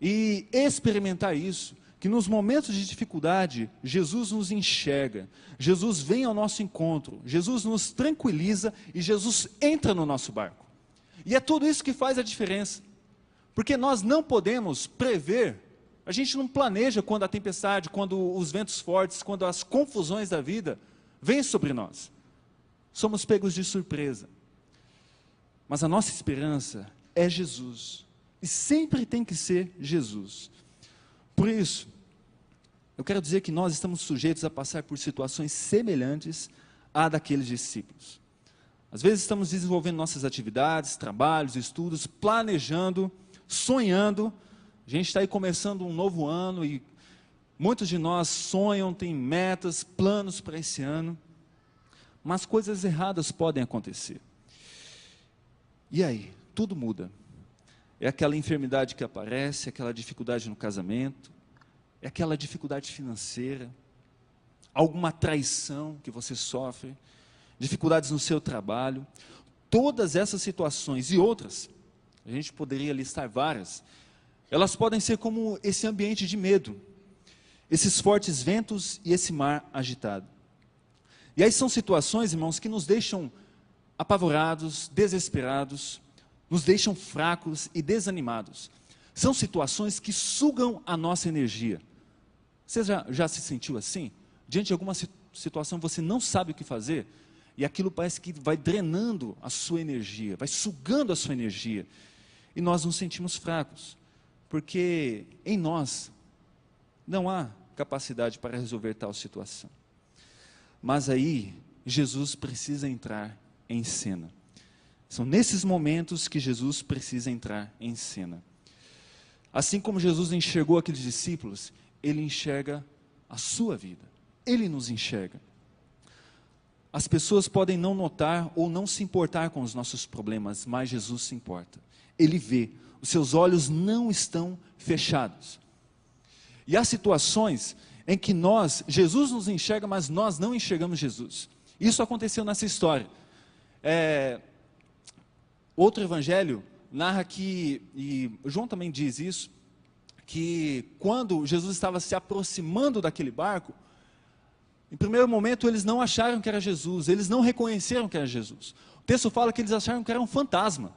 e experimentar isso, que nos momentos de dificuldade, Jesus nos enxerga, Jesus vem ao nosso encontro, Jesus nos tranquiliza e Jesus entra no nosso barco. E é tudo isso que faz a diferença, porque nós não podemos prever, a gente não planeja quando a tempestade, quando os ventos fortes, quando as confusões da vida vêm sobre nós. Somos pegos de surpresa. Mas a nossa esperança é Jesus. E sempre tem que ser Jesus. Por isso, eu quero dizer que nós estamos sujeitos a passar por situações semelhantes à daqueles discípulos. Às vezes estamos desenvolvendo nossas atividades, trabalhos, estudos, planejando, sonhando. A gente está aí começando um novo ano e muitos de nós sonham, têm metas, planos para esse ano. Mas coisas erradas podem acontecer. E aí? Tudo muda. É aquela enfermidade que aparece, aquela dificuldade no casamento, é aquela dificuldade financeira, alguma traição que você sofre, dificuldades no seu trabalho. Todas essas situações e outras, a gente poderia listar várias, elas podem ser como esse ambiente de medo, esses fortes ventos e esse mar agitado. E aí são situações, irmãos, que nos deixam apavorados, desesperados, nos deixam fracos e desanimados. São situações que sugam a nossa energia. Você já se sentiu assim? Diante de alguma situação você não sabe o que fazer, e aquilo parece que vai drenando a sua energia, vai sugando a sua energia, e nós nos sentimos fracos, porque em nós não há capacidade para resolver tal situação. Mas aí, Jesus precisa entrar em cena. São nesses momentos que Jesus precisa entrar em cena. Assim como Jesus enxergou aqueles discípulos, Ele enxerga a sua vida. Ele nos enxerga. As pessoas podem não notar ou não se importar com os nossos problemas, mas Jesus se importa. Ele vê. Os seus olhos não estão fechados. E há situações em que Jesus nos enxerga, mas nós não enxergamos Jesus. Isso aconteceu nessa história. Outro evangelho narra que, e João também diz isso, que quando Jesus estava se aproximando daquele barco, em primeiro momento eles não acharam que era Jesus, eles não reconheceram que era Jesus. O texto fala que eles acharam que era um fantasma.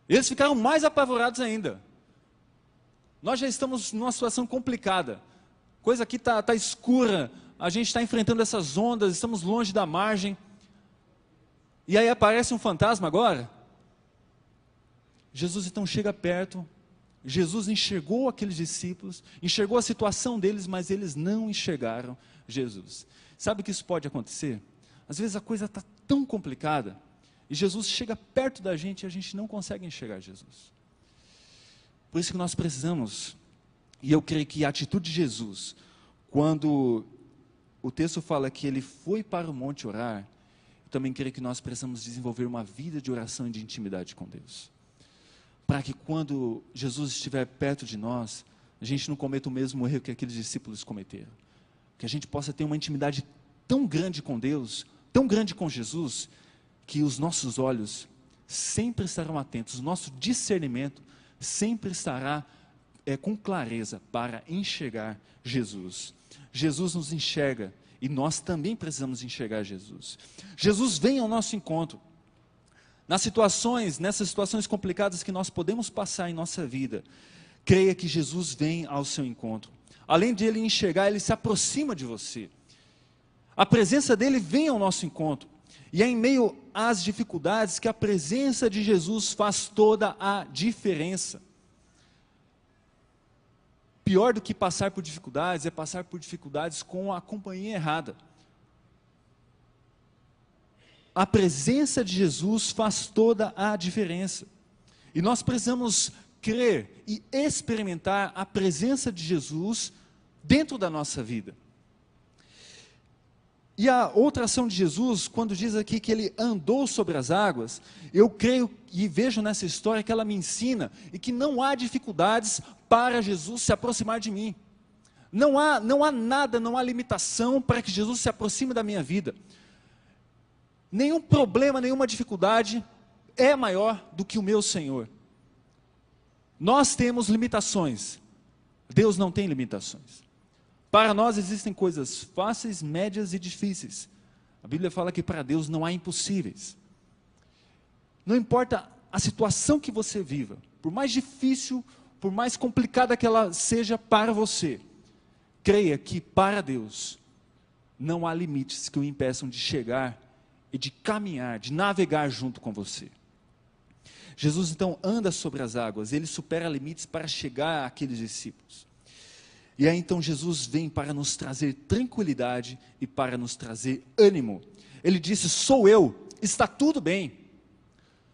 Eles ficaram mais apavorados ainda. Nós já estamos numa situação complicada. Coisa aqui está escura, a gente está enfrentando essas ondas, estamos longe da margem. E aí aparece um fantasma agora. Jesus então chega perto, Jesus enxergou aqueles discípulos, enxergou a situação deles, mas eles não enxergaram Jesus. Sabe o que isso pode acontecer? Às vezes a coisa está tão complicada, e Jesus chega perto da gente e a gente não consegue enxergar Jesus. Por isso que nós precisamos, e eu creio que a atitude de Jesus, quando o texto fala que ele foi para o monte orar, eu também creio que nós precisamos desenvolver uma vida de oração e de intimidade com Deus. Para que quando Jesus estiver perto de nós, a gente não cometa o mesmo erro que aqueles discípulos cometeram. Que a gente possa ter uma intimidade tão grande com Deus, tão grande com Jesus, que os nossos olhos sempre estarão atentos, o nosso discernimento sempre estará com clareza para enxergar Jesus. Jesus nos enxerga e nós também precisamos enxergar Jesus. Jesus vem ao nosso encontro. Nessas situações complicadas que nós podemos passar em nossa vida, creia que Jesus vem ao seu encontro. Além de Ele enxergar, Ele se aproxima de você. A presença dEle vem ao nosso encontro. E é em meio às dificuldades que a presença de Jesus faz toda a diferença. Pior do que passar por dificuldades, é passar por dificuldades com a companhia errada. A presença de Jesus faz toda a diferença. E nós precisamos crer e experimentar a presença de Jesus dentro da nossa vida. E a outra ação de Jesus, quando diz aqui que Ele andou sobre as águas, eu creio e vejo nessa história que ela me ensina, e que não há dificuldades para Jesus se aproximar de mim. Não há nada, não há limitação para que Jesus se aproxime da minha vida. Nenhum problema, nenhuma dificuldade é maior do que o meu Senhor. Nós temos limitações, Deus não tem limitações. Para nós existem coisas fáceis, médias e difíceis. A Bíblia fala que para Deus não há impossíveis. Não importa a situação que você viva, por mais difícil, por mais complicada que ela seja para você, creia que para Deus não há limites que o impeçam de chegar e de caminhar, de navegar junto com você. Jesus então anda sobre as águas, Ele supera limites para chegar àqueles discípulos. E aí então Jesus vem para nos trazer tranquilidade e para nos trazer ânimo. Ele disse: sou eu, está tudo bem.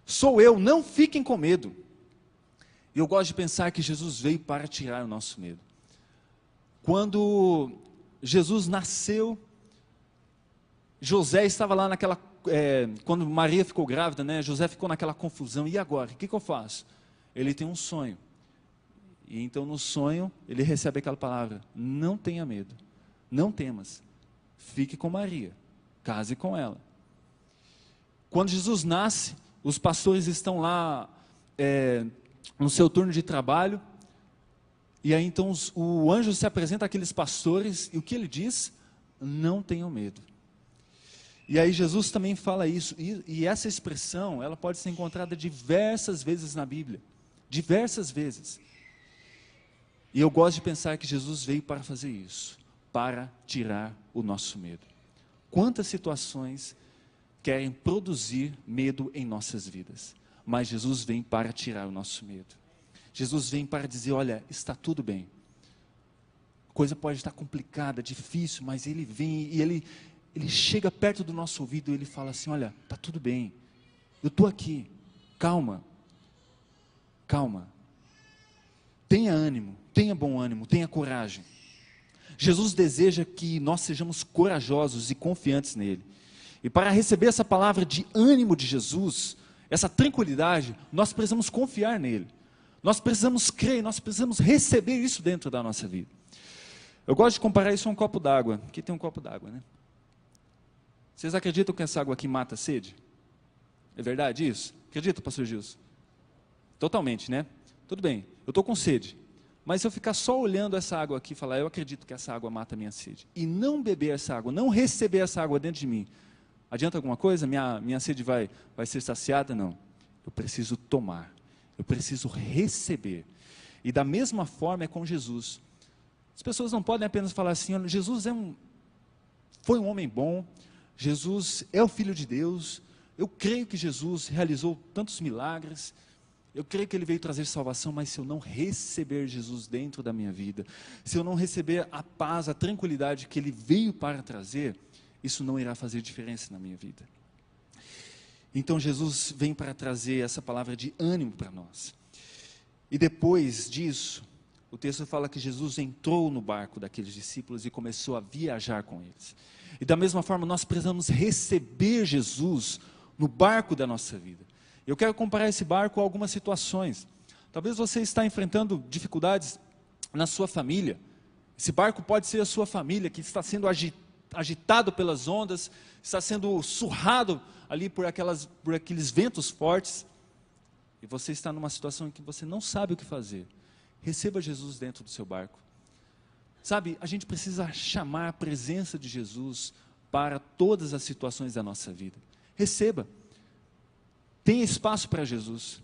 Sou eu, não fiquem com medo. E eu gosto de pensar que Jesus veio para tirar o nosso medo. Quando Jesus nasceu, José estava lá naquela, quando Maria ficou grávida, né? José ficou naquela confusão. E agora, o que eu faço? Ele tem um sonho. E então no sonho, ele recebe aquela palavra: não tenha medo, não temas, fique com Maria, case com ela. Quando Jesus nasce, os pastores estão lá no seu turno de trabalho, e aí então o anjo se apresenta àqueles pastores, e o que ele diz? Não tenham medo. E aí Jesus também fala isso, e essa expressão, ela pode ser encontrada diversas vezes na Bíblia, diversas vezes. E eu gosto de pensar que Jesus veio para fazer isso, para tirar o nosso medo. Quantas situações querem produzir medo em nossas vidas, mas Jesus vem para tirar o nosso medo. Jesus vem para dizer, olha, está tudo bem. A coisa pode estar complicada, difícil, mas Ele vem e Ele chega perto do nosso ouvido e Ele fala assim, olha, está tudo bem, eu estou aqui, calma, calma. Tenha ânimo, tenha bom ânimo, tenha coragem. Jesus deseja que nós sejamos corajosos e confiantes nele. E para receber essa palavra de ânimo de Jesus, essa tranquilidade, nós precisamos confiar nele. Nós precisamos crer, nós precisamos receber isso dentro da nossa vida. Eu gosto de comparar isso a um copo d'água. Aqui tem um copo d'água, né? Vocês acreditam que essa água aqui mata a sede? É verdade isso? Acredita, pastor Gilson? Totalmente, né? Tudo bem, eu estou com sede. Mas se eu ficar só olhando essa água aqui e falar, eu acredito que essa água mata a minha sede, e não beber essa água, não receber essa água dentro de mim, adianta alguma coisa? Minha sede vai ser saciada? Não. Eu preciso tomar, eu preciso receber. E da mesma forma é com Jesus. As pessoas não podem apenas falar assim, olha, Jesus foi um homem bom, Jesus é o Filho de Deus, eu creio que Jesus realizou tantos milagres, eu creio que Ele veio trazer salvação, mas se eu não receber Jesus dentro da minha vida, se eu não receber a paz, a tranquilidade que Ele veio para trazer, isso não irá fazer diferença na minha vida. Então Jesus vem para trazer essa palavra de ânimo para nós. E depois disso, o texto fala que Jesus entrou no barco daqueles discípulos e começou a viajar com eles. E da mesma forma nós precisamos receber Jesus no barco da nossa vida. Eu quero comparar esse barco a algumas situações. Talvez você está enfrentando dificuldades na sua família. Esse barco pode ser a sua família, que está sendo agitado pelas ondas, está sendo surrado ali por aqueles ventos fortes. E você está numa situação em que você não sabe o que fazer. Receba Jesus dentro do seu barco. Sabe, a gente precisa chamar a presença de Jesus para todas as situações da nossa vida. Receba. Tem espaço para Jesus.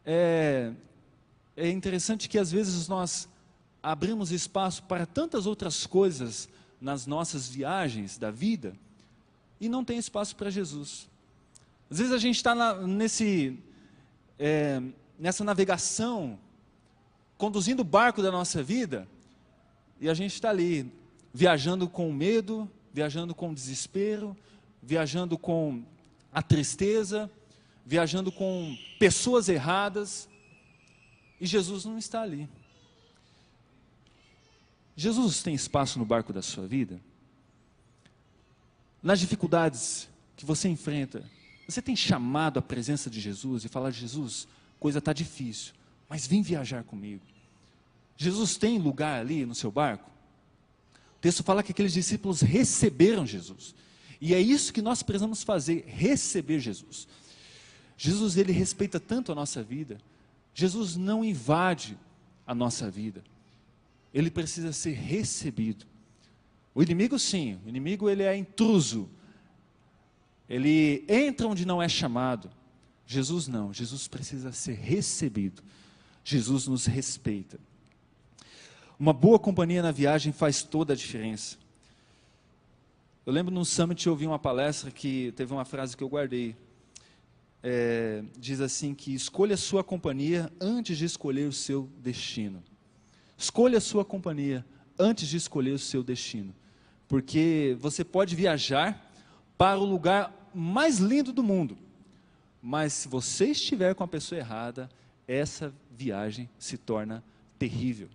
É interessante que às vezes nós abrimos espaço para tantas outras coisas nas nossas viagens da vida e não tem espaço para Jesus. Às vezes a gente está nessa navegação, conduzindo o barco da nossa vida e a gente está ali, viajando com medo, viajando com desespero, viajando com a tristeza, viajando com pessoas erradas, e Jesus não está ali. Jesus tem espaço no barco da sua vida? Nas dificuldades que você enfrenta, você tem chamado a presença de Jesus e falado, Jesus, coisa está difícil, mas vem viajar comigo. Jesus tem lugar ali no seu barco? O texto fala que aqueles discípulos receberam Jesus. E é isso que nós precisamos fazer, receber Jesus. Jesus, Ele respeita tanto a nossa vida. Jesus não invade a nossa vida. Ele precisa ser recebido. O inimigo sim, o inimigo ele é intruso. Ele entra onde não é chamado. Jesus não, Jesus precisa ser recebido. Jesus nos respeita. Uma boa companhia na viagem faz toda a diferença. Eu lembro num summit eu ouvi uma palestra que teve uma frase que eu guardei. Diz assim que escolha a sua companhia antes de escolher o seu destino. Escolha a sua companhia antes de escolher o seu destino. Porque você pode viajar para o lugar mais lindo do mundo. Mas se você estiver com a pessoa errada, essa viagem se torna terrível.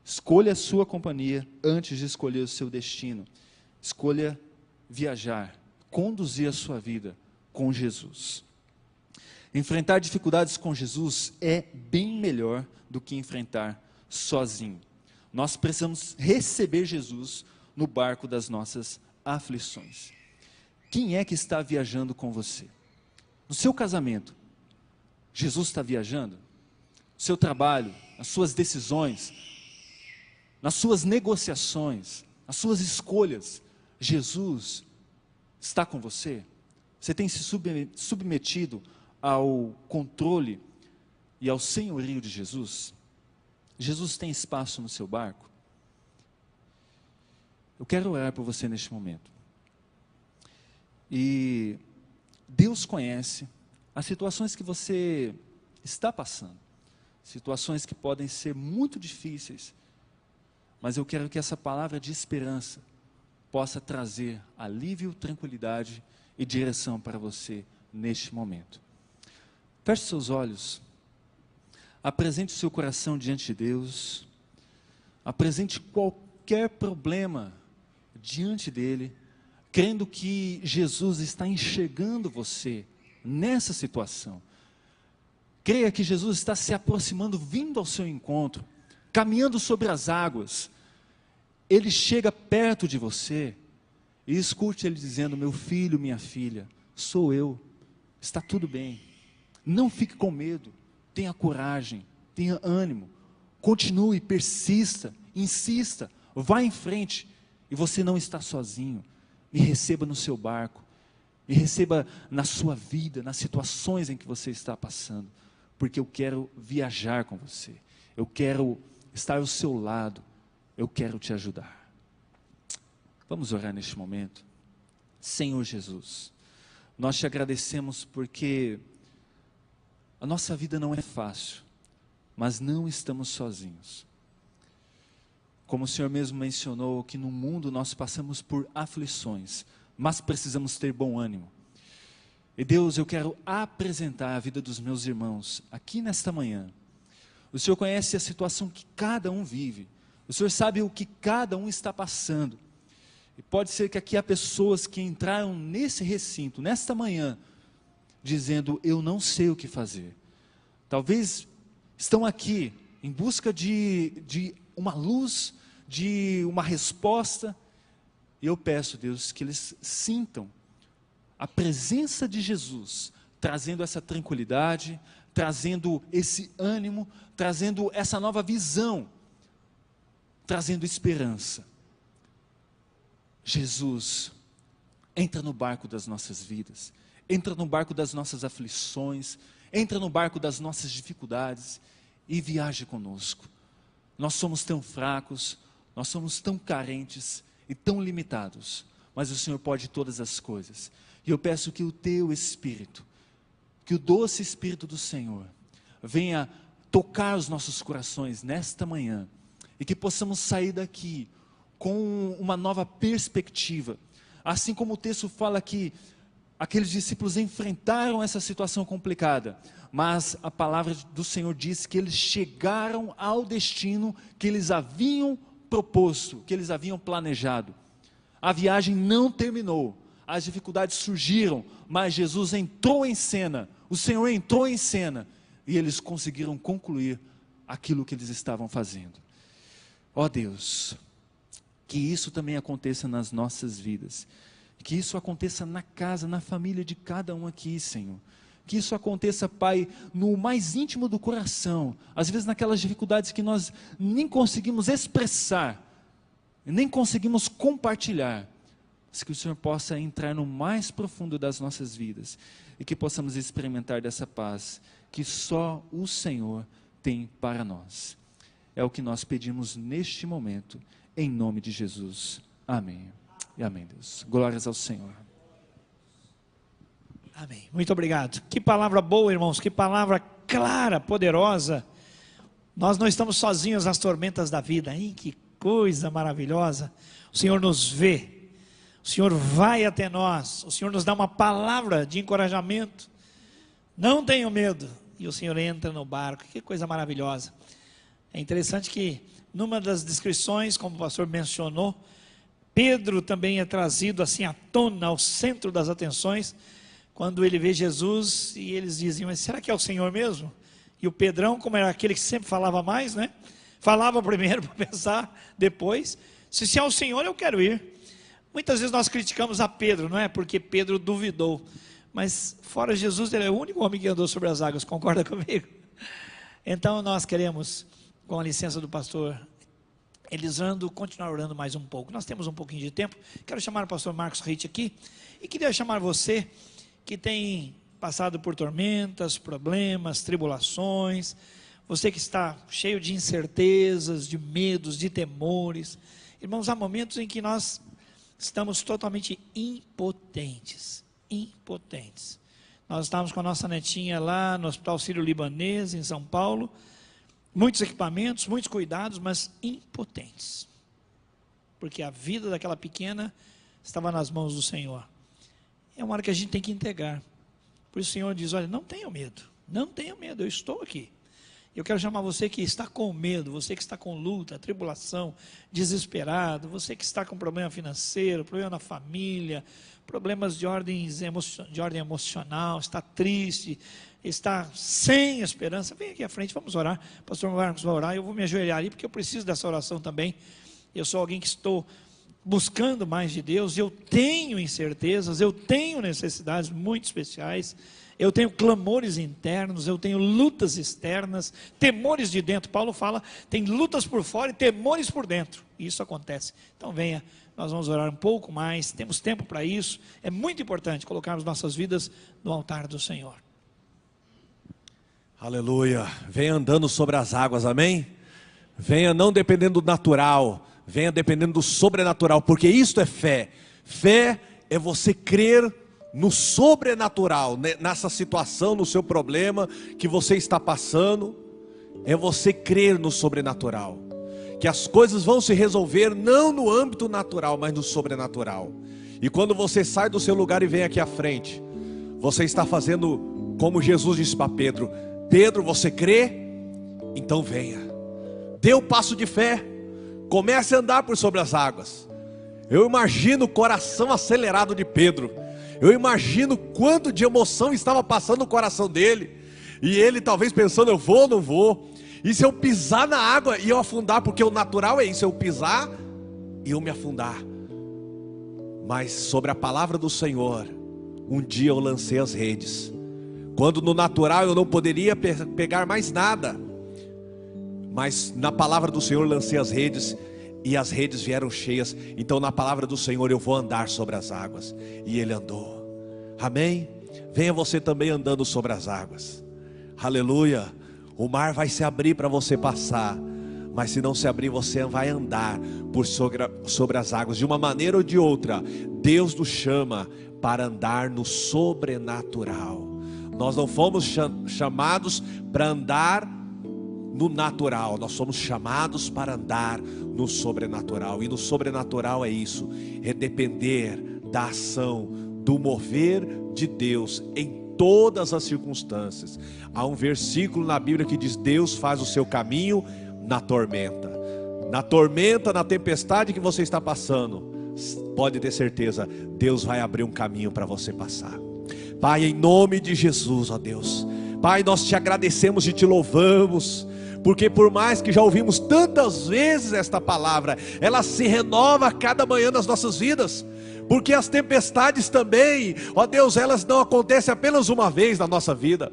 Escolha a sua companhia antes de escolher o seu destino. Escolha viajar, conduzir a sua vida com Jesus. Enfrentar dificuldades com Jesus é bem melhor do que enfrentar sozinho. Nós precisamos receber Jesus no barco das nossas aflições. Quem é que está viajando com você? No seu casamento, Jesus está viajando? No seu trabalho, nas suas decisões, nas suas negociações, nas suas escolhas, Jesus está com você? Você tem se submetido ao controle e ao senhorio de Jesus? Jesus tem espaço no seu barco? Eu quero orar por você neste momento. E Deus conhece as situações que você está passando, situações que podem ser muito difíceis, mas eu quero que essa palavra de esperança possa trazer alívio, tranquilidade e direção para você neste momento. Feche seus olhos, apresente o seu coração diante de Deus, apresente qualquer problema diante dele, crendo que Jesus está enxergando você nessa situação. Creia que Jesus está se aproximando, vindo ao seu encontro, caminhando sobre as águas. Ele chega perto de você e escute ele dizendo: meu filho, minha filha, sou eu, está tudo bem, não fique com medo, tenha coragem, tenha ânimo, continue, persista, insista, vá em frente, e você não está sozinho. Me receba no seu barco, me receba na sua vida, nas situações em que você está passando, porque eu quero viajar com você, eu quero estar ao seu lado, eu quero te ajudar. Vamos orar neste momento. Senhor Jesus, nós te agradecemos porque a nossa vida não é fácil, mas não estamos sozinhos. Como o Senhor mesmo mencionou, que no mundo nós passamos por aflições, mas precisamos ter bom ânimo. E Deus, eu quero apresentar a vida dos meus irmãos aqui nesta manhã. O Senhor conhece a situação que cada um vive. O Senhor sabe o que cada um está passando. E pode ser que aqui há pessoas que entraram nesse recinto, nesta manhã, dizendo: eu não sei o que fazer. Talvez estão aqui em busca de uma luz, de uma resposta. E eu peço, Deus, que eles sintam a presença de Jesus, trazendo essa tranquilidade, trazendo esse ânimo, trazendo essa nova visão, trazendo esperança. Jesus, entra no barco das nossas vidas, entra no barco das nossas aflições, entra no barco das nossas dificuldades e viaje conosco. Nós somos tão fracos, nós somos tão carentes e tão limitados, mas o Senhor pode todas as coisas. E eu peço que o teu Espírito, que o doce Espírito do Senhor, venha tocar os nossos corações nesta manhã, e que possamos sair daqui com uma nova perspectiva. Assim como o texto fala que aqueles discípulos enfrentaram essa situação complicada, mas a palavra do Senhor diz que eles chegaram ao destino que eles haviam proposto, que eles haviam planejado. A viagem não terminou, as dificuldades surgiram, mas Jesus entrou em cena, o Senhor entrou em cena, e eles conseguiram concluir aquilo que eles estavam fazendo. Ó Deus, que isso também aconteça nas nossas vidas, que isso aconteça na casa, na família de cada um aqui, Senhor. Que isso aconteça, Pai, no mais íntimo do coração, às vezes naquelas dificuldades que nós nem conseguimos expressar, nem conseguimos compartilhar, mas que o Senhor possa entrar no mais profundo das nossas vidas, e que possamos experimentar dessa paz, que só o Senhor tem para nós. É o que nós pedimos neste momento, em nome de Jesus. Amém. E amém, Deus. Glórias ao Senhor. Amém. Muito obrigado. Que palavra boa, irmãos. Que palavra clara, poderosa. Nós não estamos sozinhos nas tormentas da vida, hein? Que coisa maravilhosa. O Senhor nos vê. O Senhor vai até nós. O Senhor nos dá uma palavra de encorajamento. Não tenham medo. E o Senhor entra no barco. Que coisa maravilhosa. É interessante que numa das descrições, como o pastor mencionou, Pedro também é trazido assim à tona, ao centro das atenções, quando ele vê Jesus e eles diziam: mas será que é o Senhor mesmo? E o Pedrão, como era aquele que sempre falava mais, né? Falava primeiro para pensar depois. Se é o Senhor, eu quero ir. Muitas vezes nós criticamos a Pedro, não é? Porque Pedro duvidou. Mas fora Jesus, ele é o único homem que andou sobre as águas, concorda comigo? Então nós queremos, com a licença do pastor Elisandro, continuar orando mais um pouco. Nós temos um pouquinho de tempo. Quero chamar o pastor Marcos Ritt aqui, e queria chamar você que tem passado por tormentas, problemas, tribulações, você que está cheio de incertezas, de medos, de temores. Irmãos, há momentos em que nós estamos totalmente impotentes. Impotentes. Nós estávamos com a nossa netinha lá no Hospital Sírio-Libanês, em São Paulo. Muitos equipamentos, muitos cuidados, mas impotentes. Porque a vida daquela pequena estava nas mãos do Senhor. É uma hora que a gente tem que entregar. Por isso o Senhor diz, olha, não tenha medo, eu estou aqui. Eu quero chamar você que está com medo, você que está com luta, tribulação, desesperado, você que está com problema financeiro, problema na família, problemas de ordem emocional, está triste, está sem esperança, vem aqui à frente, vamos orar. Pastor Marcos vai orar, eu vou me ajoelhar ali, porque eu preciso dessa oração também. Eu sou alguém que estou buscando mais de Deus, eu tenho incertezas, eu tenho necessidades muito especiais, eu tenho clamores internos, eu tenho lutas externas, temores de dentro. Paulo fala, tem lutas por fora e temores por dentro, e isso acontece. Então venha, nós vamos orar um pouco mais, temos tempo para isso. É muito importante colocarmos nossas vidas no altar do Senhor. Aleluia, venha andando sobre as águas, amém? Venha não dependendo do natural, venha dependendo do sobrenatural, porque isto é fé. Fé é você crer no sobrenatural, nessa situação, no seu problema que você está passando, é você crer no sobrenatural, que as coisas vão se resolver não no âmbito natural, mas no sobrenatural. E quando você sai do seu lugar e vem aqui à frente, você está fazendo como Jesus disse para Pedro: Pedro, você crê? Então venha, dê o passo de fé, comece a andar por sobre as águas. Eu imagino o coração acelerado de Pedro, eu imagino quanto de emoção estava passando no coração dele, e ele talvez pensando, eu vou ou não vou, e se eu pisar na água e eu afundar, porque o natural é isso, eu pisar e eu me afundar. Mas sobre a palavra do Senhor, um dia eu lancei as redes, quando no natural eu não poderia pegar mais nada, mas na palavra do Senhor lancei as redes, e as redes vieram cheias. Então na palavra do Senhor eu vou andar sobre as águas, e ele andou, amém? Venha você também andando sobre as águas, aleluia. O mar vai se abrir para você passar, mas se não se abrir, você vai andar sobre as águas. De uma maneira ou de outra, Deus nos chama para andar no sobrenatural. Nós não fomos chamados para andar no natural, nós somos chamados para andar no sobrenatural. E no sobrenatural é isso, é depender da ação, do mover de Deus em todas as circunstâncias. Há um versículo na Bíblia que diz: Deus faz o seu caminho na tormenta. Na tormenta, na tempestade que você está passando, pode ter certeza, Deus vai abrir um caminho para você passar. Pai, em nome de Jesus, ó Deus, Pai, nós te agradecemos e te louvamos, porque por mais que já ouvimos tantas vezes esta palavra, ela se renova a cada manhã nas nossas vidas. Porque as tempestades também, ó Deus, elas não acontecem apenas uma vez na nossa vida,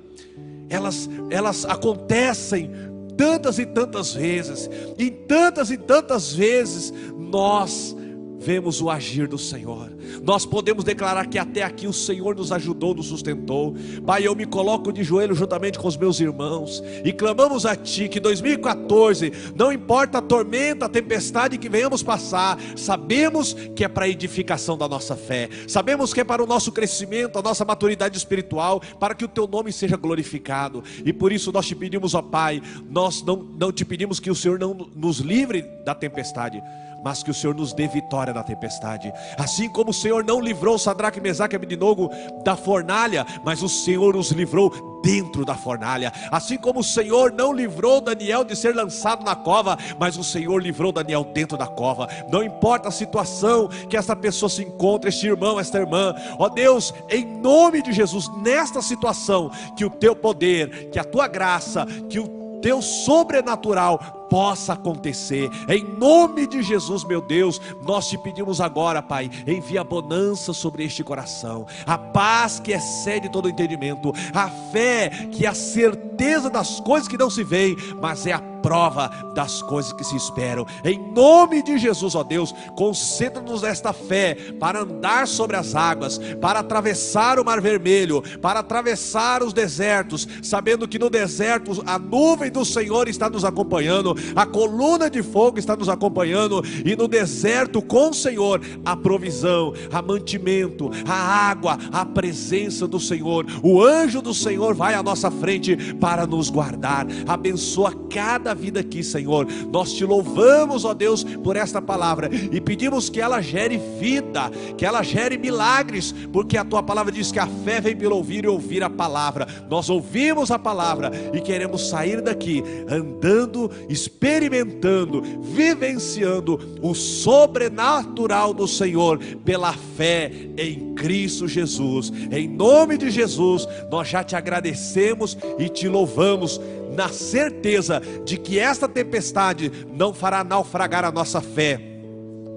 elas acontecem tantas e tantas vezes, e tantas e tantas vezes nós vemos o agir do Senhor. Nós podemos declarar que até aqui o Senhor nos ajudou, nos sustentou. Pai, eu me coloco de joelho juntamente com os meus irmãos e clamamos a Ti que 2014, não importa a tormenta, a tempestade que venhamos passar, sabemos que é para a edificação da nossa fé, sabemos que é para o nosso crescimento, a nossa maturidade espiritual, para que o Teu nome seja glorificado. E por isso nós te pedimos, ó Pai, nós não te pedimos que o Senhor não nos livre da tempestade, mas que o Senhor nos dê vitória na tempestade. Assim como o Senhor não livrou Sadraque, Mesaque e Abednego da fornalha, mas o Senhor os livrou dentro da fornalha. Assim como o Senhor não livrou Daniel de ser lançado na cova, mas o Senhor livrou Daniel dentro da cova. Não importa a situação que essa pessoa se encontra, este irmão, esta irmã, ó Deus, em nome de Jesus, nesta situação, que o Teu poder, que a Tua graça, que o Teu sobrenatural possa acontecer, em nome de Jesus, meu Deus. Nós te pedimos agora, Pai, envia bonança sobre este coração, a paz que excede todo entendimento, a fé que é a certeza das coisas que não se veem, mas é a prova das coisas que se esperam. Em nome de Jesus, ó Deus, conceda-nos esta fé para andar sobre as águas, para atravessar o Mar Vermelho, para atravessar os desertos, sabendo que no deserto a nuvem do Senhor está nos acompanhando, a coluna de fogo está nos acompanhando, e no deserto com o Senhor a provisão, a mantimento, a água, a presença do Senhor. O anjo do Senhor vai à nossa frente para nos guardar. Abençoa cada vida aqui, Senhor. Nós te louvamos, ó Deus, por esta palavra e pedimos que ela gere vida, que ela gere milagres, porque a tua palavra diz que a fé vem pelo ouvir e ouvir a palavra. Nós ouvimos a palavra e queremos sair daqui andando, experimentando, vivenciando o sobrenatural do Senhor pela fé em Cristo Jesus. Em nome de Jesus, nós já te agradecemos e te louvamos, na certeza de que esta tempestade não fará naufragar a nossa fé,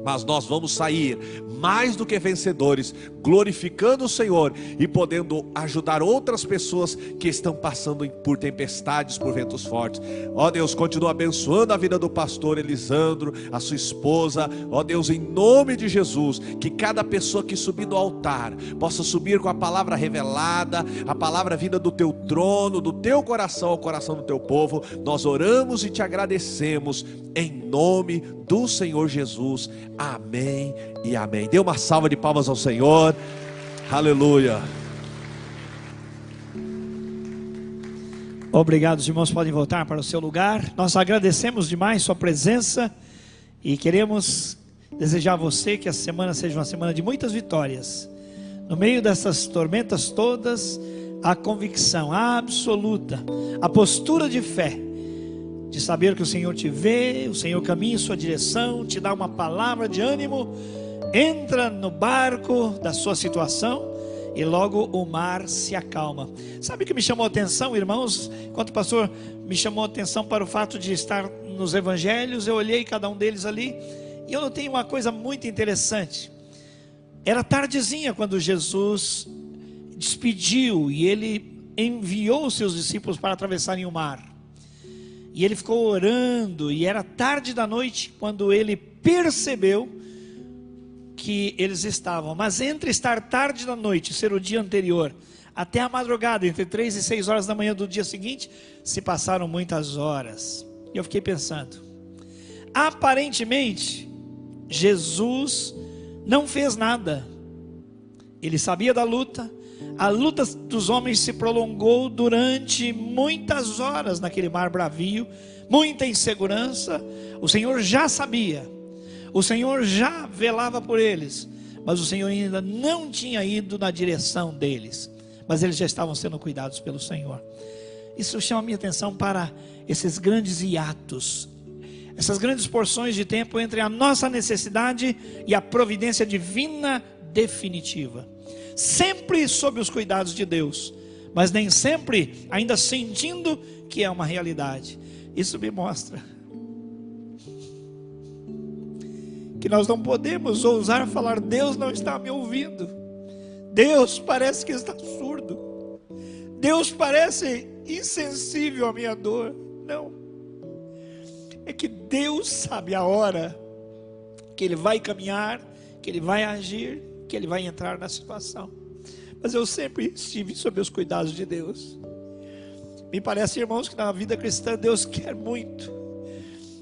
mas nós vamos sair mais do que vencedores, glorificando o Senhor e podendo ajudar outras pessoas que estão passando por tempestades, por ventos fortes. Ó Deus, continua abençoando a vida do pastor Elisandro, a sua esposa. Ó Deus, em nome de Jesus, que cada pessoa que subir no altar possa subir com a palavra revelada, a palavra vinda do teu trono, do teu coração ao coração do teu povo. Nós oramos e te agradecemos em nome do Senhor Jesus. Amém e amém. Dê uma salva de palmas ao Senhor. Aleluia. Obrigado, os irmãos podem voltar para o seu lugar. Nós agradecemos demais sua presença e queremos desejar a você que a semana seja uma semana de muitas vitórias. No meio dessas tormentas todas, a convicção absoluta, a postura de fé, de saber que o Senhor te vê, o Senhor caminha em sua direção, te dá uma palavra de ânimo. Entra no barco da sua situação e logo o mar se acalma. Sabe o que me chamou a atenção, irmãos? Enquanto o pastor me chamou a atenção para o fato de estar nos evangelhos, eu olhei cada um deles ali e eu notei uma coisa muito interessante. Era tardezinha quando Jesus despediu e ele enviou os seus discípulos para atravessarem o mar. E ele ficou orando, e era tarde da noite quando ele percebeu que eles estavam. Mas entre estar tarde da noite, ser o dia anterior, até a madrugada, entre 3 e 6 horas da manhã do dia seguinte, se passaram muitas horas. E eu fiquei pensando, aparentemente, Jesus não fez nada. Ele sabia da luta. A luta dos homens se prolongou durante muitas horas naquele mar bravio, muita insegurança. O Senhor já sabia, o Senhor já velava por eles, mas o Senhor ainda não tinha ido na direção deles, mas eles já estavam sendo cuidados pelo Senhor. Isso chama a minha atenção para esses grandes hiatos, essas grandes porções de tempo entre a nossa necessidade e a providência divina definitiva. Sempre sob os cuidados de Deus, mas nem sempre ainda sentindo que é uma realidade. Isso me mostra que nós não podemos ousar falar: Deus não está me ouvindo, Deus parece que está surdo, Deus parece insensível à minha dor. Não, é que Deus sabe a hora que Ele vai caminhar, que Ele vai agir, que Ele vai entrar na situação. Mas eu sempre estive sob os cuidados de Deus. Me parece, irmãos, que na vida cristã Deus quer muito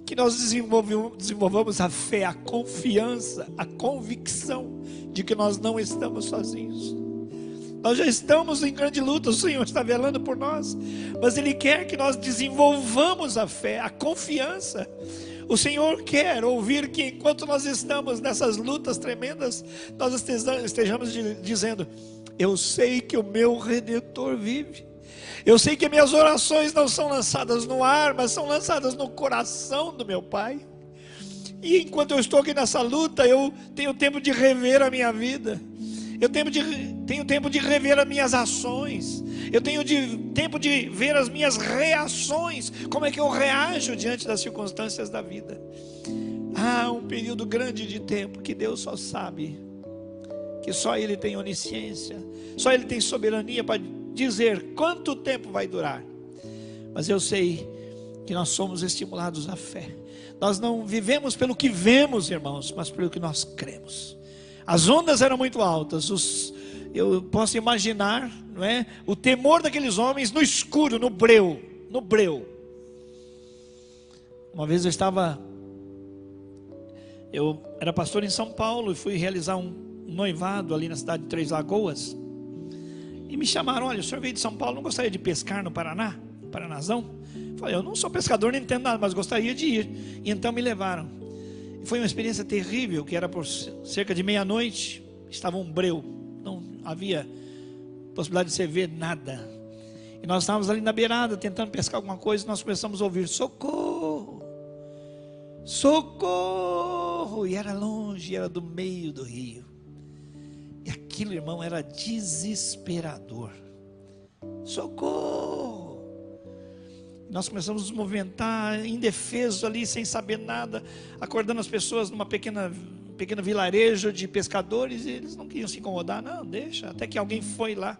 que nós desenvolvamos a fé, a confiança, a convicção de que nós não estamos sozinhos. Nós já estamos em grande luta, o Senhor está velando por nós, mas Ele quer que nós desenvolvamos a fé, a confiança. O Senhor quer ouvir que enquanto nós estamos nessas lutas tremendas, nós estejamos dizendo: eu sei que o meu Redentor vive. Eu sei que minhas orações não são lançadas no ar, mas são lançadas no coração do meu Pai. E enquanto eu estou aqui nessa luta, eu tenho tempo de rever a minha vida. Eu tenho tempo de rever as minhas ações. Eu tenho tempo de ver as minhas reações. Como é que eu reajo diante das circunstâncias da vida? Há um período grande de tempo que Deus só sabe, que só Ele tem onisciência, só Ele tem soberania para dizer quanto tempo vai durar. Mas eu sei que nós somos estimulados à fé. Nós não vivemos pelo que vemos, irmãos, mas pelo que nós cremos. As ondas eram muito altas, eu posso imaginar, não é, o temor daqueles homens no escuro, no breu. Uma vez eu era pastor em São Paulo e fui realizar um noivado ali na cidade de Três Lagoas, e me chamaram: olha, o senhor veio de São Paulo, não gostaria de pescar no Paranazão? Falei: eu não sou pescador, nem entendo nada, mas gostaria de ir. E então me levaram, e foi uma experiência terrível, que era por cerca de meia-noite, estava um breu, não havia possibilidade de você ver nada, e nós estávamos ali na beirada, tentando pescar alguma coisa, e nós começamos a ouvir: socorro, socorro, e era longe, era do meio do rio, e aquilo, irmão, era desesperador. Socorro! Nós começamos a nos movimentar, indefesos ali, sem saber nada, acordando as pessoas numa pequeno vilarejo de pescadores, e eles não queriam se incomodar. Não, deixa, até que alguém foi lá,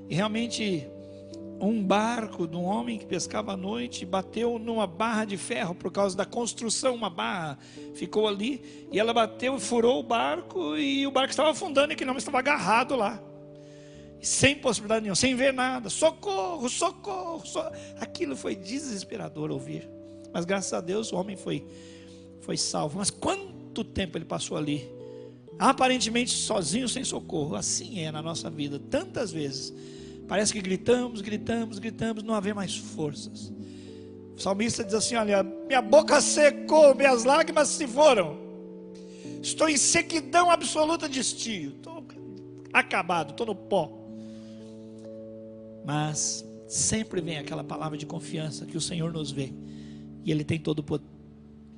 e realmente um barco de um homem que pescava à noite bateu numa barra de ferro, por causa da construção. Uma barra ficou ali, e ela bateu e furou o barco, e o barco estava afundando, e aquele homem estava agarrado lá, sem possibilidade nenhuma, sem ver nada. Socorro, socorro, socorro. Aquilo foi desesperador ouvir, mas graças a Deus o homem foi salvo. Mas quanto tempo ele passou ali, aparentemente sozinho, sem socorro? Assim é na nossa vida, tantas vezes parece que gritamos, não havia mais forças. O salmista diz assim: olha, minha boca secou, minhas lágrimas se foram, estou em sequidão absoluta de estio, estou acabado, estou no pó. Mas sempre vem aquela palavra de confiança, que o Senhor nos vê, e Ele tem todo o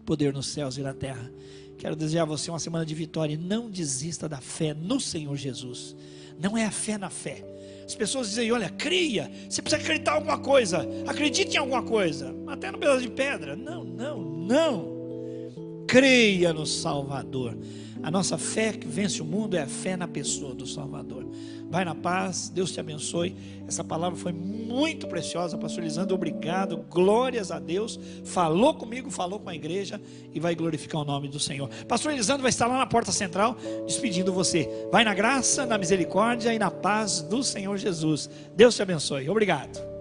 poder nos céus e na terra. Quero desejar a você uma semana de vitória, e não desista da fé no Senhor Jesus. Não é a fé na fé. As pessoas dizem: olha, creia, você precisa acreditar em alguma coisa, acredite em alguma coisa, até no pedaço de pedra. Não, creia no Salvador. A nossa fé que vence o mundo é a fé na pessoa do Salvador. Vai na paz, Deus te abençoe. Essa palavra foi muito preciosa, pastor Lisandro, obrigado, glórias a Deus. Falou comigo, falou com a igreja, e vai glorificar o nome do Senhor. Pastor Lisandro vai estar lá na porta central, despedindo você. Vai na graça, na misericórdia e na paz do Senhor Jesus. Deus te abençoe, obrigado.